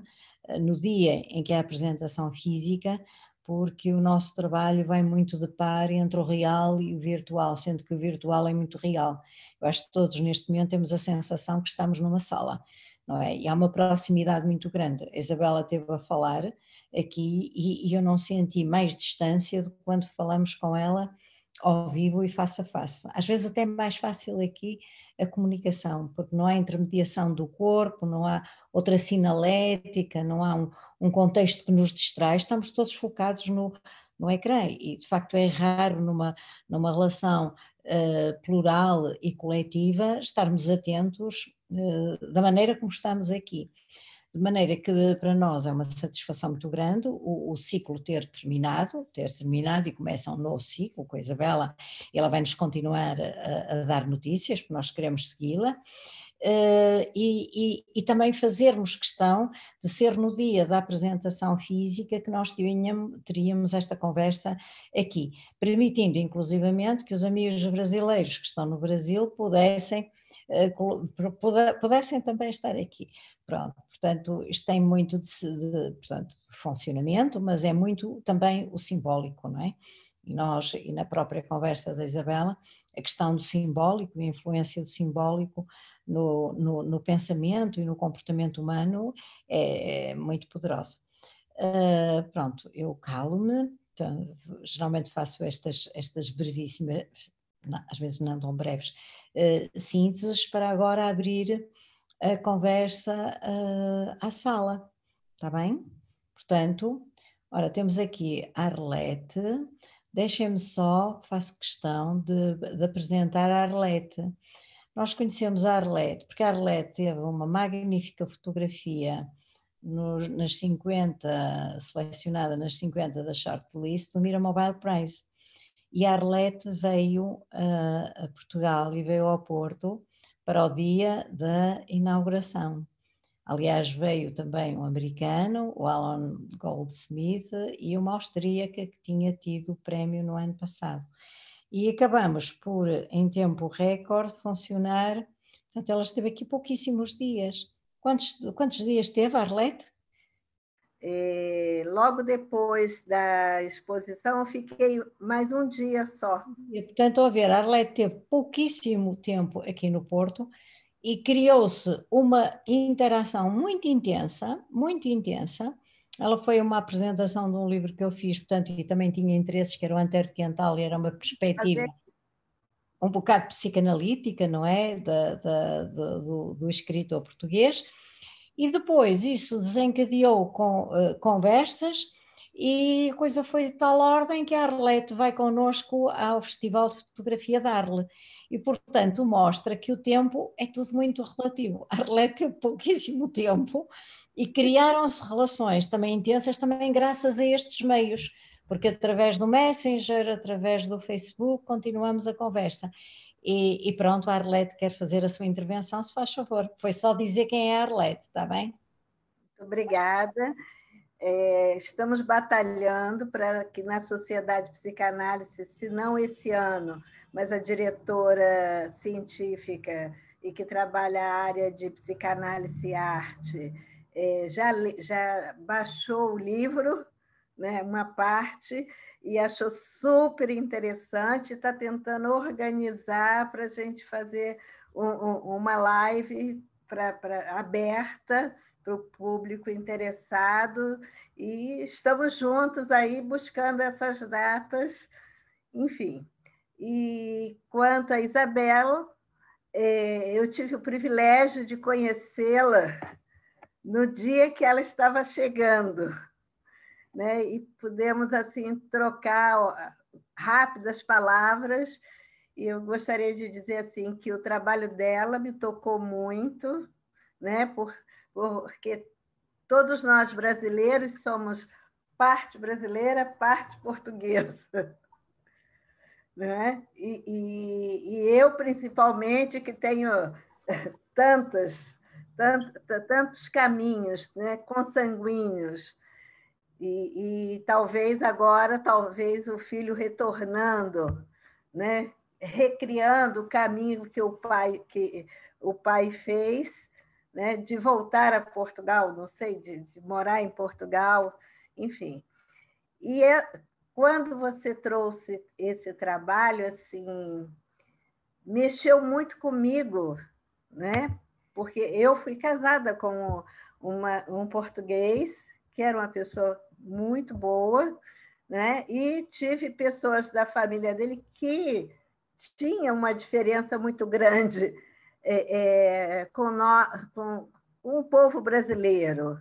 no dia em que é a apresentação física, porque o nosso trabalho vai muito de par entre o real e o virtual, sendo que o virtual é muito real. Eu acho que todos neste momento temos a sensação que estamos numa sala, não é? E há uma proximidade muito grande. A Isabela esteve a falar aqui e eu não senti mais distância do que quando falamos com ela ao vivo e face a face. Às vezes até é mais fácil aqui a comunicação, porque não há intermediação do corpo, não há outra sinalética, não há um contexto que nos distrai, estamos todos focados no ecrã e de facto é raro numa relação plural e coletiva estarmos atentos da maneira como estamos aqui. De maneira que para nós é uma satisfação muito grande o ciclo ter terminado e começa um novo ciclo com a Isabela, e ela vai nos continuar a dar notícias, porque nós queremos segui-la, e também fazermos questão de ser no dia da apresentação física que nós teríamos esta conversa aqui, permitindo inclusivamente que os amigos brasileiros que estão no Brasil pudessem também estar aqui. Pronto, portanto, isto tem muito portanto, de funcionamento, mas é muito também o simbólico, não é? E na própria conversa da Isabela, a questão do simbólico, a influência do simbólico no pensamento e no comportamento humano é muito poderosa. Pronto, eu calo-me, então, geralmente faço estas brevíssimas, às vezes não tão breves, sínteses para agora abrir a conversa à sala, está bem? Portanto, ora, temos aqui a Arlete, deixem-me só, faço questão de apresentar a Arlete. Nós conhecemos a Arlete, porque a Arlete teve uma magnífica fotografia nas 50, selecionada nas 50 da shortlist do Mira Mobile Prize. E a Arlete veio a Portugal e veio ao Porto para o dia da inauguração. Aliás, veio também um americano, o Alan Goldsmith, e uma austríaca que tinha tido o prémio no ano passado. E acabamos por, em tempo recorde, funcionar. Portanto, ela esteve aqui pouquíssimos dias. Quantos dias teve a Arlete? Logo depois da exposição, eu fiquei mais um dia só. E, portanto, a ver, a Arlete teve pouquíssimo tempo aqui no Porto e criou-se uma interação muito intensa, muito intensa. Ela foi uma apresentação de um livro que eu fiz, portanto, e também tinha interesses, que era o Anterquental, e era uma perspectiva um bocado psicanalítica, não é? Do escritor português. E depois isso desencadeou com conversas e a coisa foi de tal ordem que a Arlete vai connosco ao Festival de Fotografia de Arles e, portanto, mostra que o tempo é tudo muito relativo. A Arlete teve pouquíssimo tempo e criaram-se relações também intensas, também graças a estes meios, porque através do Messenger, através do Facebook, continuamos a conversa. E pronto, a Arlete quer fazer a sua intervenção, se faz favor. Foi só dizer quem é a Arlete, está bem? Muito obrigada. Estamos batalhando para que na Sociedade de Psicanálise, se não esse ano, mas a diretora científica e que trabalha a área de psicanálise e arte, já baixou o livro, né, uma parte, e achou super interessante, está tentando organizar para a gente fazer uma live aberta para o público interessado, e estamos juntos aí buscando essas datas, enfim. E quanto a Isabel, eu tive o privilégio de conhecê-la no dia que ela estava chegando, né? E pudemos assim trocar rápidas palavras. E eu gostaria de dizer assim que o trabalho dela me tocou muito, né? Porque todos nós brasileiros somos parte brasileira, parte portuguesa, né? E eu, principalmente, que tenho tantos caminhos, né, consanguíneos, e talvez agora, talvez o filho retornando, né, recriando o caminho que o pai fez, né, de voltar a Portugal, não sei, de morar em Portugal, enfim. E quando você trouxe esse trabalho, assim, mexeu muito comigo, né? Porque eu fui casada com um português, que era uma pessoa muito boa, né? E tive pessoas da família dele que tinham uma diferença muito grande com o povo brasileiro.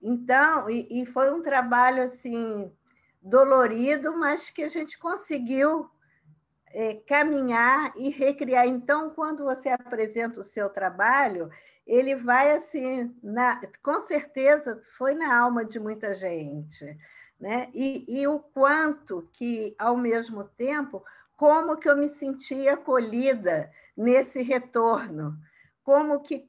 Então, e foi um trabalho assim dolorido, mas que a gente conseguiu caminhar e recriar. Então, quando você apresenta o seu trabalho, ele vai assim, com certeza foi na alma de muita gente, né? E o quanto que, ao mesmo tempo, como que eu me senti acolhida nesse retorno, como que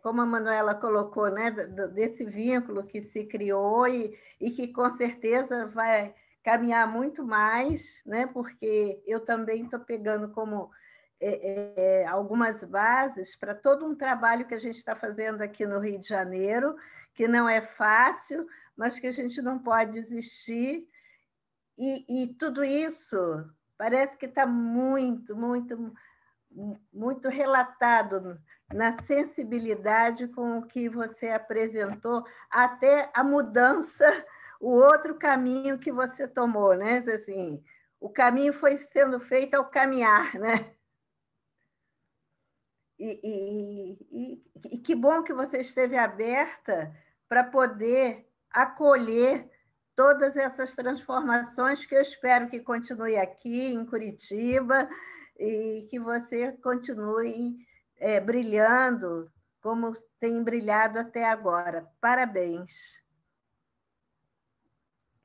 como a Manuela colocou, né, desse vínculo que se criou e que com certeza vai caminhar muito mais, né? Porque eu também estou pegando como algumas bases para todo um trabalho que a gente está fazendo aqui no Rio de Janeiro, que não é fácil, mas que a gente não pode desistir. E tudo isso parece que está muito, muito, muito relatado na sensibilidade com o que você apresentou, até a mudança, o outro caminho que você tomou, né? Assim, o caminho foi sendo feito ao caminhar, né? E que bom que você esteve aberta para poder acolher todas essas transformações, que eu espero que continue aqui em Curitiba e que você continue brilhando como tem brilhado até agora. Parabéns.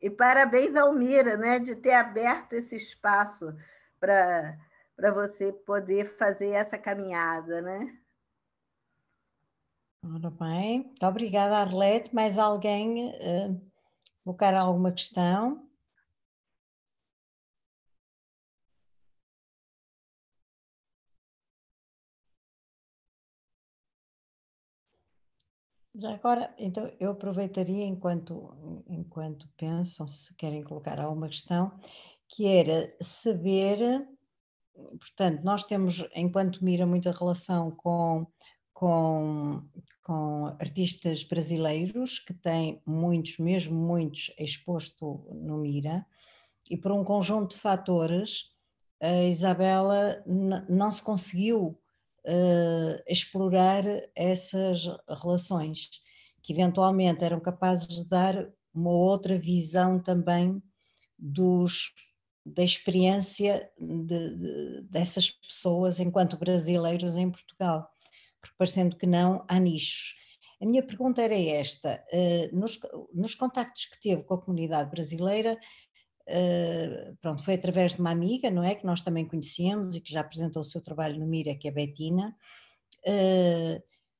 E parabéns ao Mira, né, de ter aberto esse espaço para você poder fazer essa caminhada, né? Ora bem, muito obrigada, Arlete. Mais alguém colocar alguma questão? Já agora, então, eu aproveitaria, enquanto pensam, se querem colocar alguma questão, que era saber, portanto, nós temos, enquanto Mira, muita relação com, com artistas brasileiros, que têm muitos, mesmo muitos, exposto no Mira, e por um conjunto de fatores, a Isabela não se conseguiu explorar essas relações, que eventualmente eram capazes de dar uma outra visão também da experiência dessas pessoas enquanto brasileiros em Portugal, porque parecendo que não, há nichos. A minha pergunta era esta: nos contactos que teve com a comunidade brasileira, pronto, foi através de uma amiga, não é, que nós também conhecemos e que já apresentou o seu trabalho no Mira, que é a Bettina.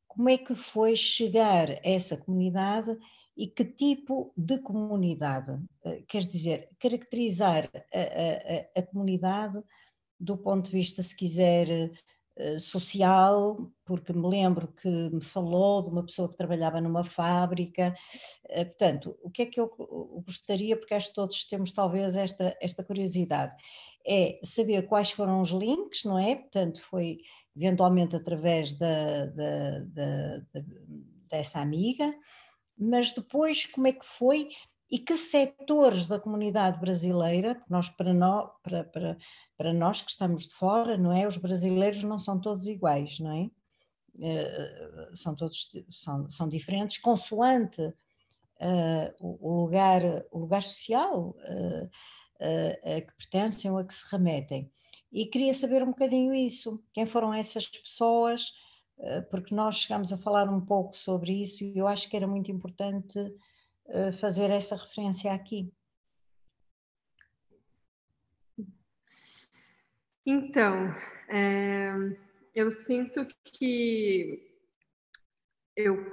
Como é que foi chegar a essa comunidade e que tipo de comunidade? Quer dizer, caracterizar a comunidade do ponto de vista, se quiser, social, porque me lembro que me falou de uma pessoa que trabalhava numa fábrica. Portanto, o que é que eu gostaria, porque acho que todos temos talvez esta curiosidade, é saber quais foram os links, não é? Portanto, foi eventualmente através dessa amiga, mas depois como é que foi e que setores da comunidade brasileira, para nós que estamos de fora, não é? Os brasileiros não são todos iguais, não é? São diferentes consoante o lugar social a que pertencem ou a que se remetem. E queria saber um bocadinho isso, quem foram essas pessoas, porque nós chegámos a falar um pouco sobre isso e eu acho que era muito importante fazer essa referência aqui. Então, eu sinto que eu,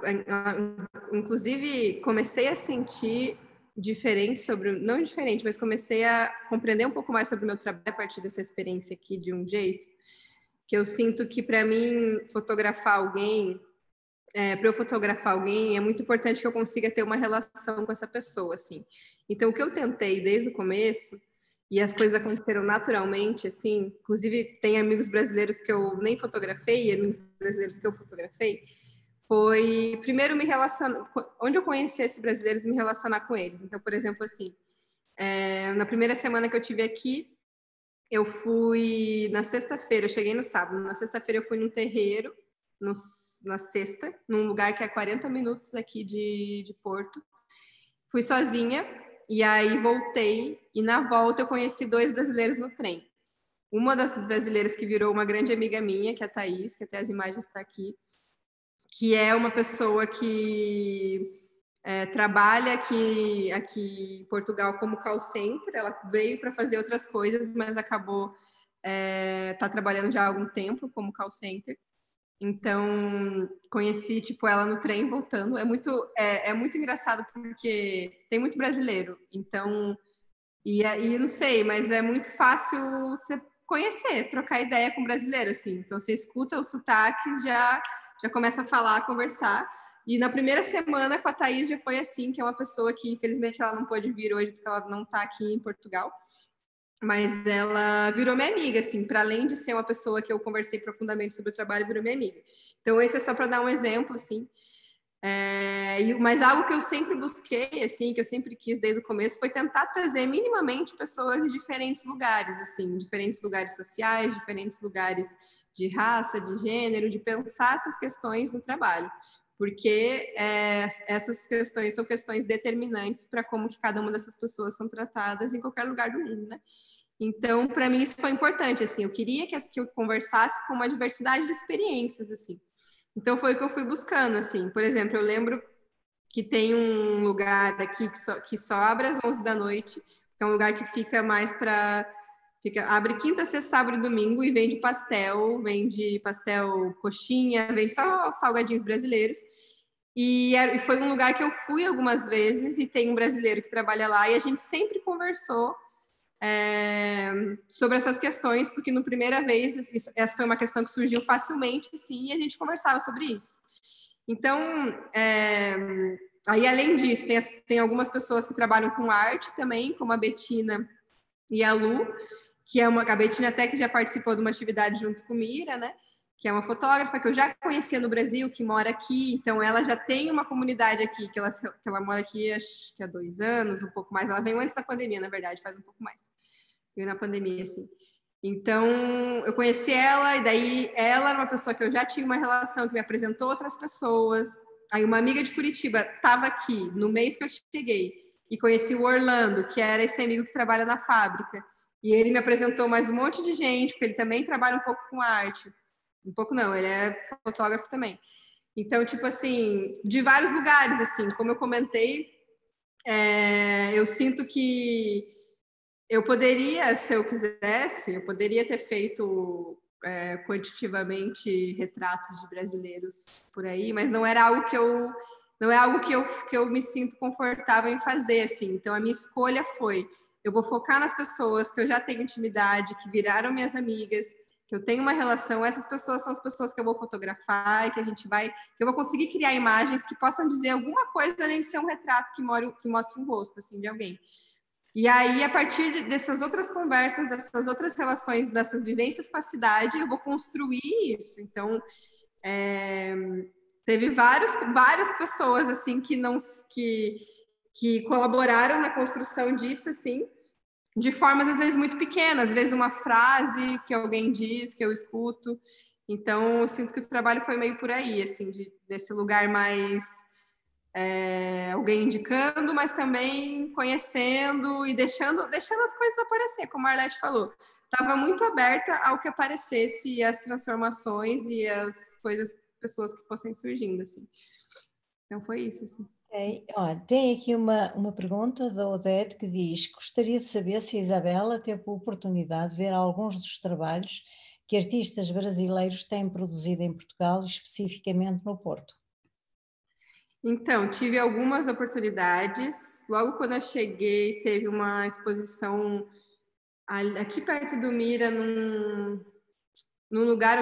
inclusive, comecei a sentir diferente não diferente, mas comecei a compreender um pouco mais sobre o meu trabalho a partir dessa experiência aqui de um jeito, que eu sinto que para mim fotografar alguém, para eu fotografar alguém, é muito importante que eu consiga ter uma relação com essa pessoa, assim. Então, o que eu tentei desde o começo, e as coisas aconteceram naturalmente, assim, inclusive tem amigos brasileiros que eu nem fotografei, e amigos brasileiros que eu fotografei, foi primeiro me relacionar, onde eu conhecesse brasileiros, me relacionar com eles. Então, por exemplo, assim, na primeira semana que eu tive aqui, eu fui na sexta-feira, eu cheguei no sábado, na sexta-feira eu fui num terreiro, na sexta, num lugar que é 40 minutos aqui de Porto. Fui sozinha, e aí voltei, e na volta eu conheci 2 brasileiros no trem. Uma das brasileiras que virou uma grande amiga minha, que é a Thaís, que até as imagens estão aqui, que é uma pessoa que trabalha aqui em Portugal como call center. Ela veio para fazer outras coisas, mas acabou tá trabalhando já há algum tempo como call center. Então, conheci tipo ela no trem voltando. É muito engraçado porque tem muito brasileiro. Então, e não sei, mas é muito fácil você conhecer, trocar ideia com brasileiro, assim. Então, você escuta os sotaques, já começa a falar, conversar. E na primeira semana com a Thaís já foi assim, que é uma pessoa que infelizmente ela não pôde vir hoje porque ela não está aqui em Portugal, mas ela virou minha amiga, assim, para além de ser uma pessoa que eu conversei profundamente sobre o trabalho, virou minha amiga. Então esse é só para dar um exemplo, assim. Mas algo que eu sempre busquei, assim, que eu sempre quis desde o começo, foi tentar trazer minimamente pessoas de diferentes lugares, assim, diferentes lugares sociais, diferentes lugares de raça, de gênero, de pensar essas questões no trabalho, porque essas questões são questões determinantes para como que cada uma dessas pessoas são tratadas em qualquer lugar do mundo, né? Então, para mim isso foi importante, assim, eu queria que eu conversasse com uma diversidade de experiências, assim. Então foi o que eu fui buscando, assim. Por exemplo, eu lembro que tem um lugar aqui que só abre às 11 da noite, que é um lugar que fica mais para... abre quinta, sexta, sábado e domingo e vende pastel coxinha, vende só salgadinhos brasileiros. E foi um lugar que eu fui algumas vezes e tem um brasileiro que trabalha lá e a gente sempre conversou sobre essas questões, porque na primeira vez essa foi uma questão que surgiu facilmente, sim, e a gente conversava sobre isso. Então, aí além disso, tem algumas pessoas que trabalham com arte também, como a Betina e a Lu, que é a Betina até que já participou de uma atividade junto com Mira, né? Que é uma fotógrafa que eu já conhecia no Brasil, que mora aqui, então ela já tem uma comunidade aqui, que ela mora aqui acho que há 2 anos, um pouco mais. Ela veio antes da pandemia, na verdade, faz um pouco mais. Veio na pandemia, assim. Então, eu conheci ela, e daí ela era uma pessoa que eu já tinha uma relação, que me apresentou outras pessoas. Aí uma amiga de Curitiba estava aqui no mês que eu cheguei, e conheci o Orlando, que era esse amigo que trabalha na fábrica. E ele me apresentou mais um monte de gente, porque ele também trabalha um pouco com arte. Um pouco não, ele é fotógrafo também. Então, tipo assim, de vários lugares, assim, como eu comentei, eu sinto que eu poderia, se eu quisesse, eu poderia ter feito quantitativamente retratos de brasileiros por aí, mas não era algo que eu me sinto confortável em fazer, assim. Então, a minha escolha foi, eu vou focar nas pessoas que eu já tenho intimidade, que viraram minhas amigas, que eu tenho uma relação, essas pessoas são as pessoas que eu vou fotografar e que eu vou conseguir criar imagens que possam dizer alguma coisa além de ser um retrato que mostra um rosto, assim, de alguém. E aí, a partir dessas outras conversas, dessas outras relações, dessas vivências com a cidade, eu vou construir isso. Então, teve várias pessoas assim que colaboraram na construção disso, assim, de formas às vezes muito pequenas, às vezes uma frase que alguém diz, que eu escuto. Então, eu sinto que o trabalho foi meio por aí, assim, desse lugar mais alguém indicando, mas também conhecendo e deixando as coisas aparecer, como a Arlete falou. Estava muito aberta ao que aparecesse e as transformações e as coisas, pessoas que fossem surgindo, assim. Então foi isso, assim. Tem aqui uma pergunta da Odete que diz: gostaria de saber se a Isabela teve a oportunidade de ver alguns dos trabalhos que artistas brasileiros têm produzido em Portugal, especificamente no Porto. Então, tive algumas oportunidades. Logo quando eu cheguei, teve uma exposição aqui perto do Mira, num lugar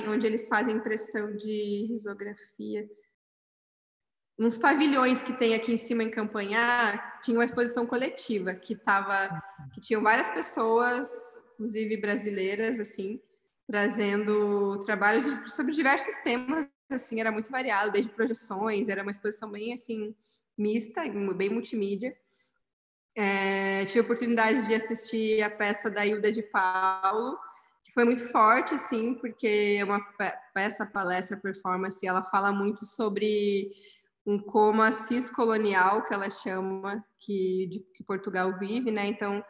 onde eles fazem impressão de risografia. Nos pavilhões que tem aqui em cima em Campanhar, tinha uma exposição coletiva que tinham várias pessoas, inclusive brasileiras, assim, trazendo trabalhos sobre diversos temas, assim, era muito variado, desde projeções, era uma exposição bem, assim, mista, bem multimídia. Tive a oportunidade de assistir a peça da Hilda de Paulo, que foi muito forte, assim, porque é uma peça, palestra, performance, ela fala muito sobre um coma ciscolonial, que ela chama, que Portugal vive, né? Então,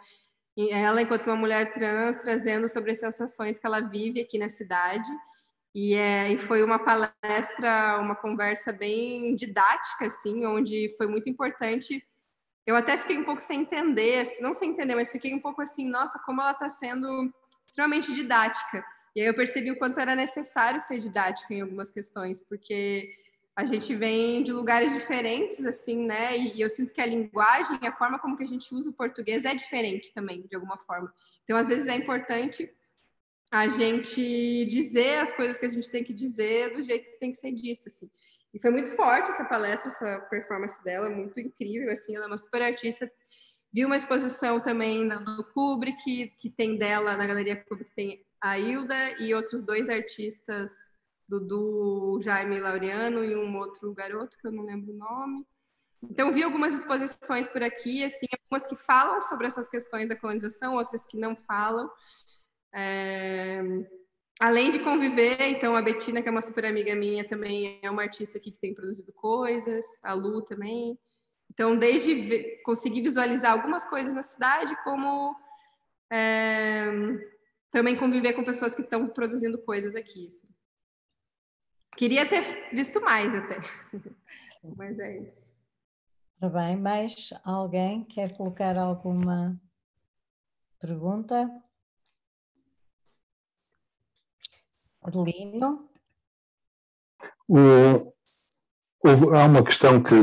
ela, enquanto uma mulher trans, trazendo sobre as sensações que ela vive aqui na cidade. E foi uma palestra, uma conversa bem didática, assim, onde foi muito importante. Eu até fiquei um pouco sem entender, não sem entender, mas fiquei um pouco assim, nossa, como ela está sendo extremamente didática. E aí eu percebi o quanto era necessário ser didática em algumas questões, porque a gente vem de lugares diferentes, assim, né? E eu sinto que a linguagem, a forma como que a gente usa o português é diferente também, de alguma forma. Então, às vezes é importante a gente dizer as coisas que a gente tem que dizer do jeito que tem que ser dito, assim. E foi muito forte essa palestra, essa performance dela, muito incrível, assim, ela é uma super artista. Vi uma exposição também do Kubrick, que tem dela, na Galeria Kubrick, tem a Hilda e outros 2 artistas, Dudu, Jaime Laureano e um outro garoto, que eu não lembro o nome. Então, vi algumas exposições por aqui, assim, algumas que falam sobre essas questões da colonização, outras que não falam. Além de conviver, então, a Betina, que é uma super amiga minha, também é uma artista aqui que tem produzido coisas, a Lu também. Então, desde conseguir visualizar algumas coisas na cidade, como também conviver com pessoas que estão produzindo coisas aqui. Assim. Queria ter visto mais até, mas é isso. Tá bem, mais alguém quer colocar alguma pergunta? Adelino? Há uma questão que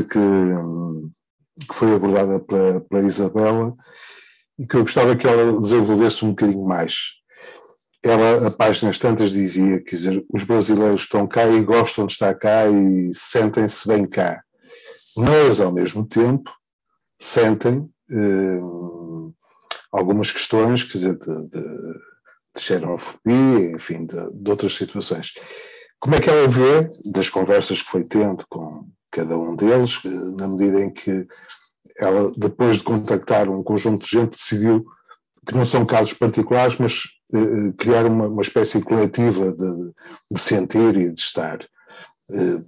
foi abordada pela Isabela e que eu gostava que ela desenvolvesse um bocadinho mais. Ela, a páginas tantas, dizia, quer dizer, os brasileiros estão cá e gostam de estar cá e sentem-se bem cá, mas, ao mesmo tempo, sentem algumas questões, quer dizer, de xenofobia, enfim, de outras situações. Como é que ela vê, das conversas que foi tendo com cada um deles, na medida em que ela, depois de contactar um conjunto de gente, decidiu que não são casos particulares, mas criar uma espécie coletiva de sentir e de estar,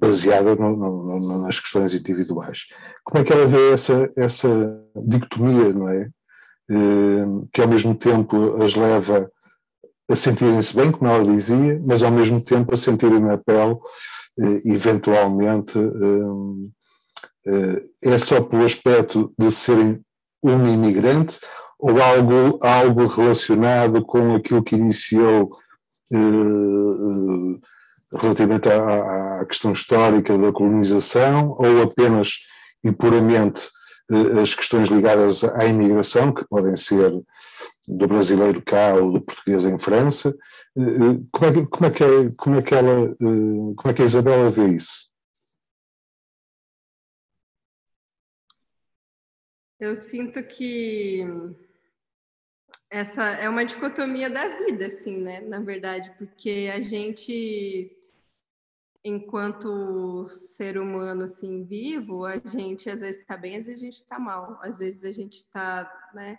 baseada nas questões individuais. Como é que ela vê essa dicotomia, não é? Que ao mesmo tempo as leva a sentirem-se bem, como ela dizia, mas ao mesmo tempo a sentirem na pele, eventualmente, é só pelo aspecto de serem um imigrante ou algo relacionado com aquilo que iniciou relativamente à questão histórica da colonização, ou apenas e puramente as questões ligadas à imigração, que podem ser do brasileiro cá ou do português em França. Como é que a Isabela vê isso? Eu sinto que essa é uma dicotomia da vida, assim, né? Na verdade, porque a gente, enquanto ser humano, assim, vivo, a gente às vezes tá bem, às vezes a gente tá mal. Às vezes a gente tá, né?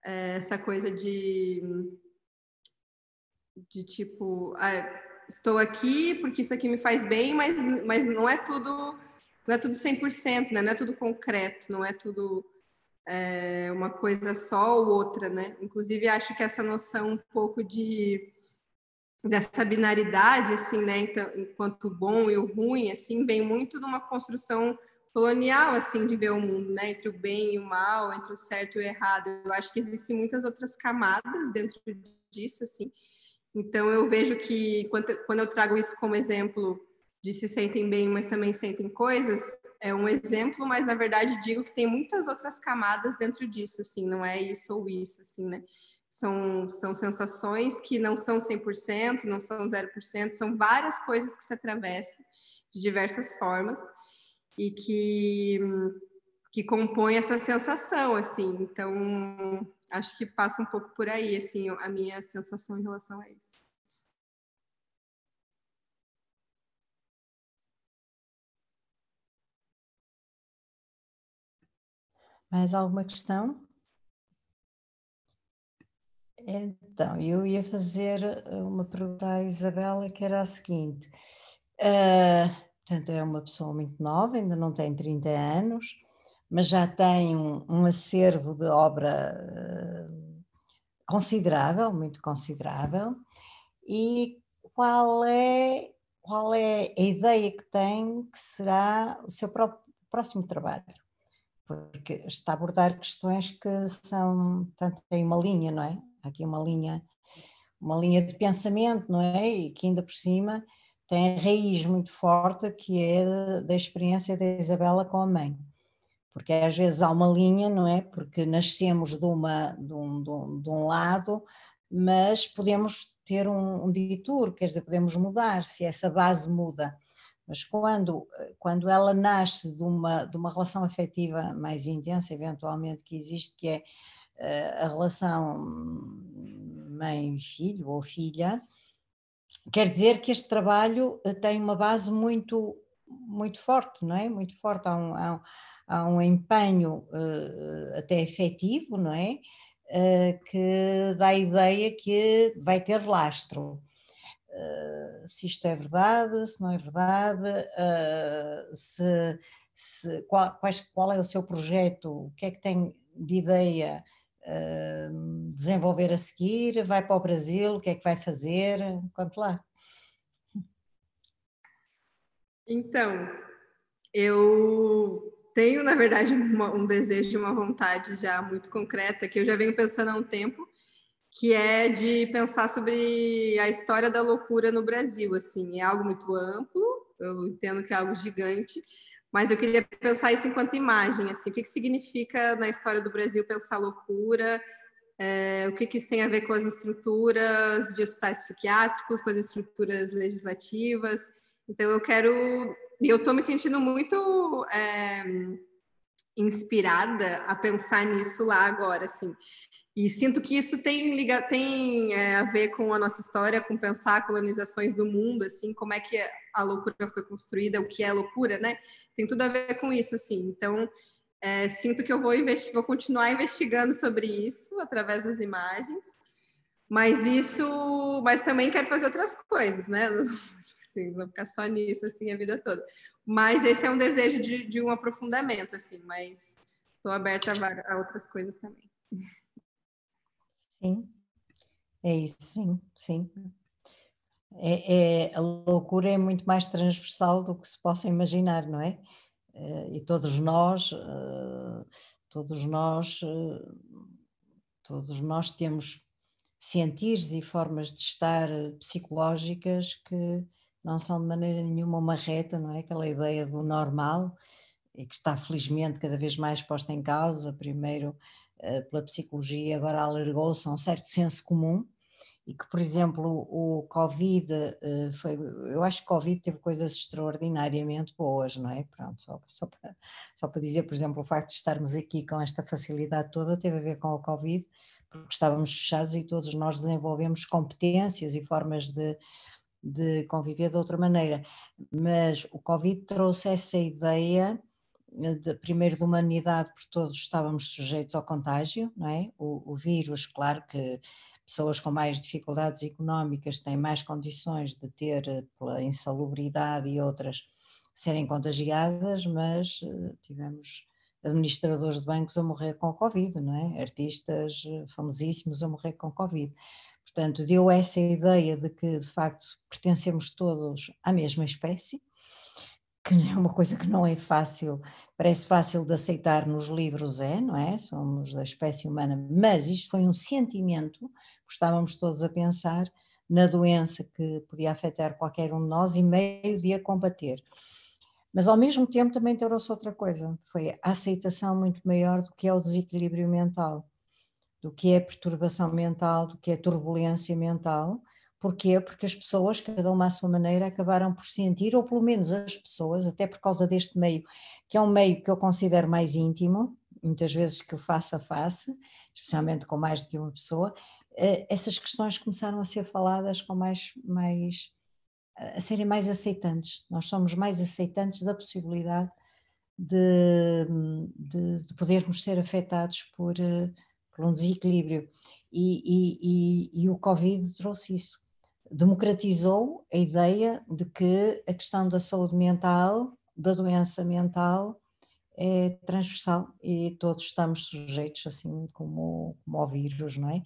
Essa coisa de tipo, estou aqui porque isso aqui me faz bem, mas não é tudo 100%, né? Não é tudo concreto, não é tudo uma coisa só ou outra, né? Inclusive, acho que essa noção um pouco dessa binaridade, assim, né? Então, enquanto o bom e o ruim, assim, vem muito de uma construção colonial, assim, de ver o mundo, né? Entre o bem e o mal, entre o certo e o errado. Eu acho que existem muitas outras camadas dentro disso, assim. Então, eu vejo que quando eu trago isso como exemplo de se sentem bem, mas também sentem coisas, é um exemplo, mas na verdade digo que tem muitas outras camadas dentro disso, assim, não é isso ou isso, assim, né? São sensações que não são 100%, não são 0%, são várias coisas que se atravessam de diversas formas e que compõem essa sensação, assim. Então, acho que passa um pouco por aí, assim, a minha sensação em relação a isso. Mais alguma questão? Então, eu ia fazer uma pergunta à Isabela, que era a seguinte. Portanto, é uma pessoa muito nova, ainda não tem 30 anos, mas já tem um acervo de obra considerável, muito considerável. E qual é a ideia que tem que será o seu próximo trabalho? Porque está a abordar questões que são, tanto tem uma linha, não é? Há aqui uma linha de pensamento, não é? E que ainda por cima tem a raiz muito forte, que é da experiência da Isabela com a mãe. Porque às vezes há uma linha, não é? Porque nascemos de um lado, mas podemos ter um detour, quer dizer, podemos mudar, se essa base muda. Mas quando ela nasce de uma relação afetiva mais intensa, eventualmente, que existe, que é a relação mãe-filho ou filha, quer dizer que este trabalho tem uma base muito, muito forte, não é? Muito forte, há um empenho até afetivo, não é? Que dá a ideia que vai ter lastro. Se isto é verdade, se não é verdade, qual é o seu projeto, o que é que tem de ideia desenvolver a seguir, vai para o Brasil, o que é que vai fazer, conte lá. Então, eu tenho, na verdade, um desejo, uma vontade já muito concreta, que eu já venho pensando há um tempo, que é de pensar sobre a história da loucura no Brasil, assim, é algo muito amplo, eu entendo que é algo gigante, mas eu queria pensar isso enquanto imagem, assim, o que significa na história do Brasil pensar loucura, o que isso tem a ver com as estruturas de hospitais psiquiátricos, com as estruturas legislativas, então eu estou me sentindo muito inspirada a pensar nisso lá agora, assim. E sinto que isso tem a ver com a nossa história, com pensar colonizações do mundo, assim, como é que a loucura foi construída, o que é loucura, né? Tem tudo a ver com isso, assim. Então, sinto que eu vou continuar investigando sobre isso através das imagens, mas também quero fazer outras coisas, né? Assim, não ficar só nisso assim a vida toda. Mas esse é um desejo de um aprofundamento, assim, mas estou aberta a outras coisas também. Sim, é isso, sim, sim. A loucura é muito mais transversal do que se possa imaginar, não é? E todos nós temos sentires e formas de estar psicológicas que não são de maneira nenhuma uma reta, não é? Aquela ideia do normal, e que está felizmente cada vez mais posta em causa, primeiro pela psicologia, agora alargou-se a um certo senso comum, e que, por exemplo, o Covid eu acho que o Covid teve coisas extraordinariamente boas, não é? Pronto, só para dizer, por exemplo, o facto de estarmos aqui com esta facilidade toda teve a ver com o Covid, porque estávamos fechados e todos nós desenvolvemos competências e formas de conviver de outra maneira, mas o Covid trouxe essa ideia primeiro de humanidade, porque todos estávamos sujeitos ao contágio, não é? O vírus, claro que pessoas com mais dificuldades económicas têm mais condições de ter, pela insalubridade e outras, serem contagiadas, mas tivemos administradores de bancos a morrer com Covid, não é? Artistas famosíssimos a morrer com Covid. Portanto, deu essa ideia de que, de facto, pertencemos todos à mesma espécie, que é uma coisa que não é fácil, parece fácil de aceitar nos livros, não é? Somos da espécie humana, mas isto foi um sentimento, que estávamos todos a pensar na doença que podia afetar qualquer um de nós e meio de a combater. Mas ao mesmo tempo também trouxe outra coisa, foi a aceitação muito maior do que é o desequilíbrio mental, do que é perturbação mental, do que é turbulência mental. Porquê? Porque as pessoas, cada uma à sua maneira, acabaram por sentir, ou pelo menos as pessoas, até por causa deste meio, que é um meio que eu considero mais íntimo, muitas vezes que eu faço a face, especialmente com mais do que uma pessoa, essas questões começaram a ser faladas com a serem mais aceitantes. Nós somos mais aceitantes da possibilidade de podermos ser afetados por um desequilíbrio. E o Covid trouxe isso. Democratizou a ideia de que a questão da saúde mental, da doença mental, é transversal e todos estamos sujeitos, assim como ao vírus, não é?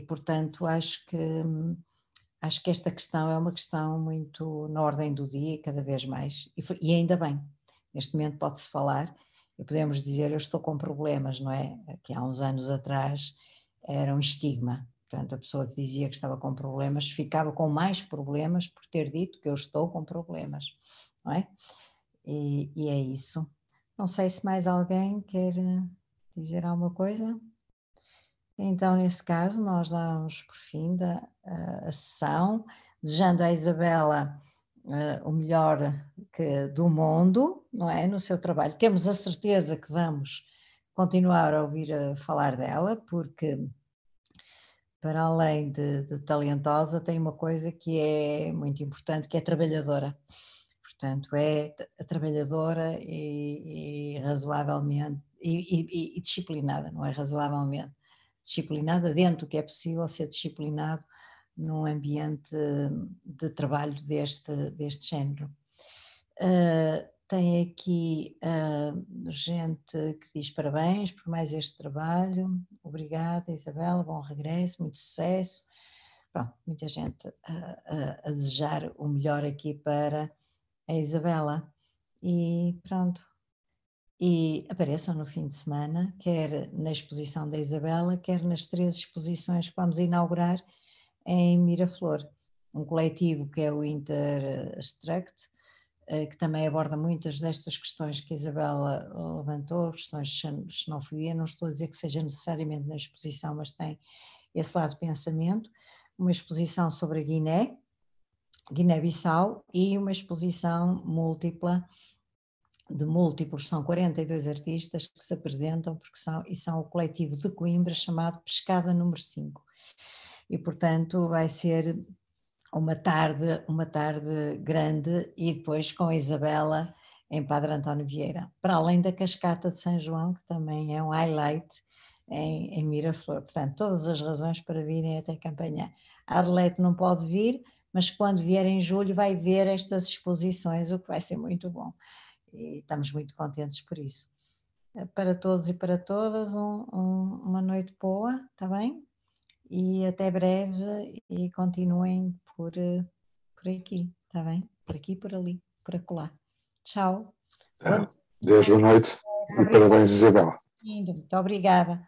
Portanto, acho que esta questão é uma questão muito na ordem do dia, cada vez mais, e ainda bem, neste momento pode-se falar, e podemos dizer eu estou com problemas, não é? Que há uns anos atrás era um estigma, portanto a pessoa que dizia que estava com problemas ficava com mais problemas por ter dito que eu estou com problemas, não é? E é isso. Não sei se mais alguém quer dizer alguma coisa. Então, nesse caso, nós damos por fim a sessão, desejando à Isabela o melhor do mundo, não é? No seu trabalho. Temos a certeza que vamos continuar a ouvir falar dela, porque, para além de talentosa, tem uma coisa que é muito importante, que é trabalhadora. Portanto, é trabalhadora e razoavelmente, e disciplinada, não é razoavelmente. Disciplinada dentro do que é possível ser disciplinado num ambiente de trabalho deste género. Tem aqui gente que diz parabéns por mais este trabalho, obrigada Isabela, bom regresso, muito sucesso. Pronto, muita gente a desejar o melhor aqui para a Isabela e pronto. E apareçam no fim de semana, quer na exposição da Isabela, quer nas 3 exposições que vamos inaugurar em Miraflor. Um coletivo que é o Interstruct, que também aborda muitas destas questões que a Isabela levantou, questões de xenofobia. Não estou a dizer que seja necessariamente na exposição, mas tem esse lado de pensamento. Uma exposição sobre a Guiné-Bissau e uma exposição múltipla, de múltiplos, são 42 artistas que se apresentam, são o coletivo de Coimbra chamado Pescada número 5. E portanto vai ser uma tarde grande, e depois com a Isabela em Padre António Vieira, para além da Cascata de São João, que também é um highlight em Miraflor. Portanto, todas as razões para virem até Campanhã. A Arlete não pode vir, mas quando vier em julho vai ver estas exposições, o que vai ser muito bom. E estamos muito contentes por isso. Para todos e para todas, uma noite boa, está bem? E até breve, e continuem por aqui, está bem? Por aqui, por ali, por acolá. Tchau. Deus, boa noite e parabéns, Isabela. Muito obrigada.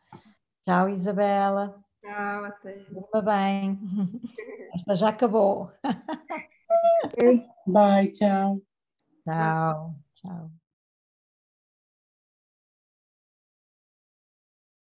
Tchau, Isabela. Tchau, até. Durma bem. Esta já acabou. Bye, tchau. Tchau, tchau.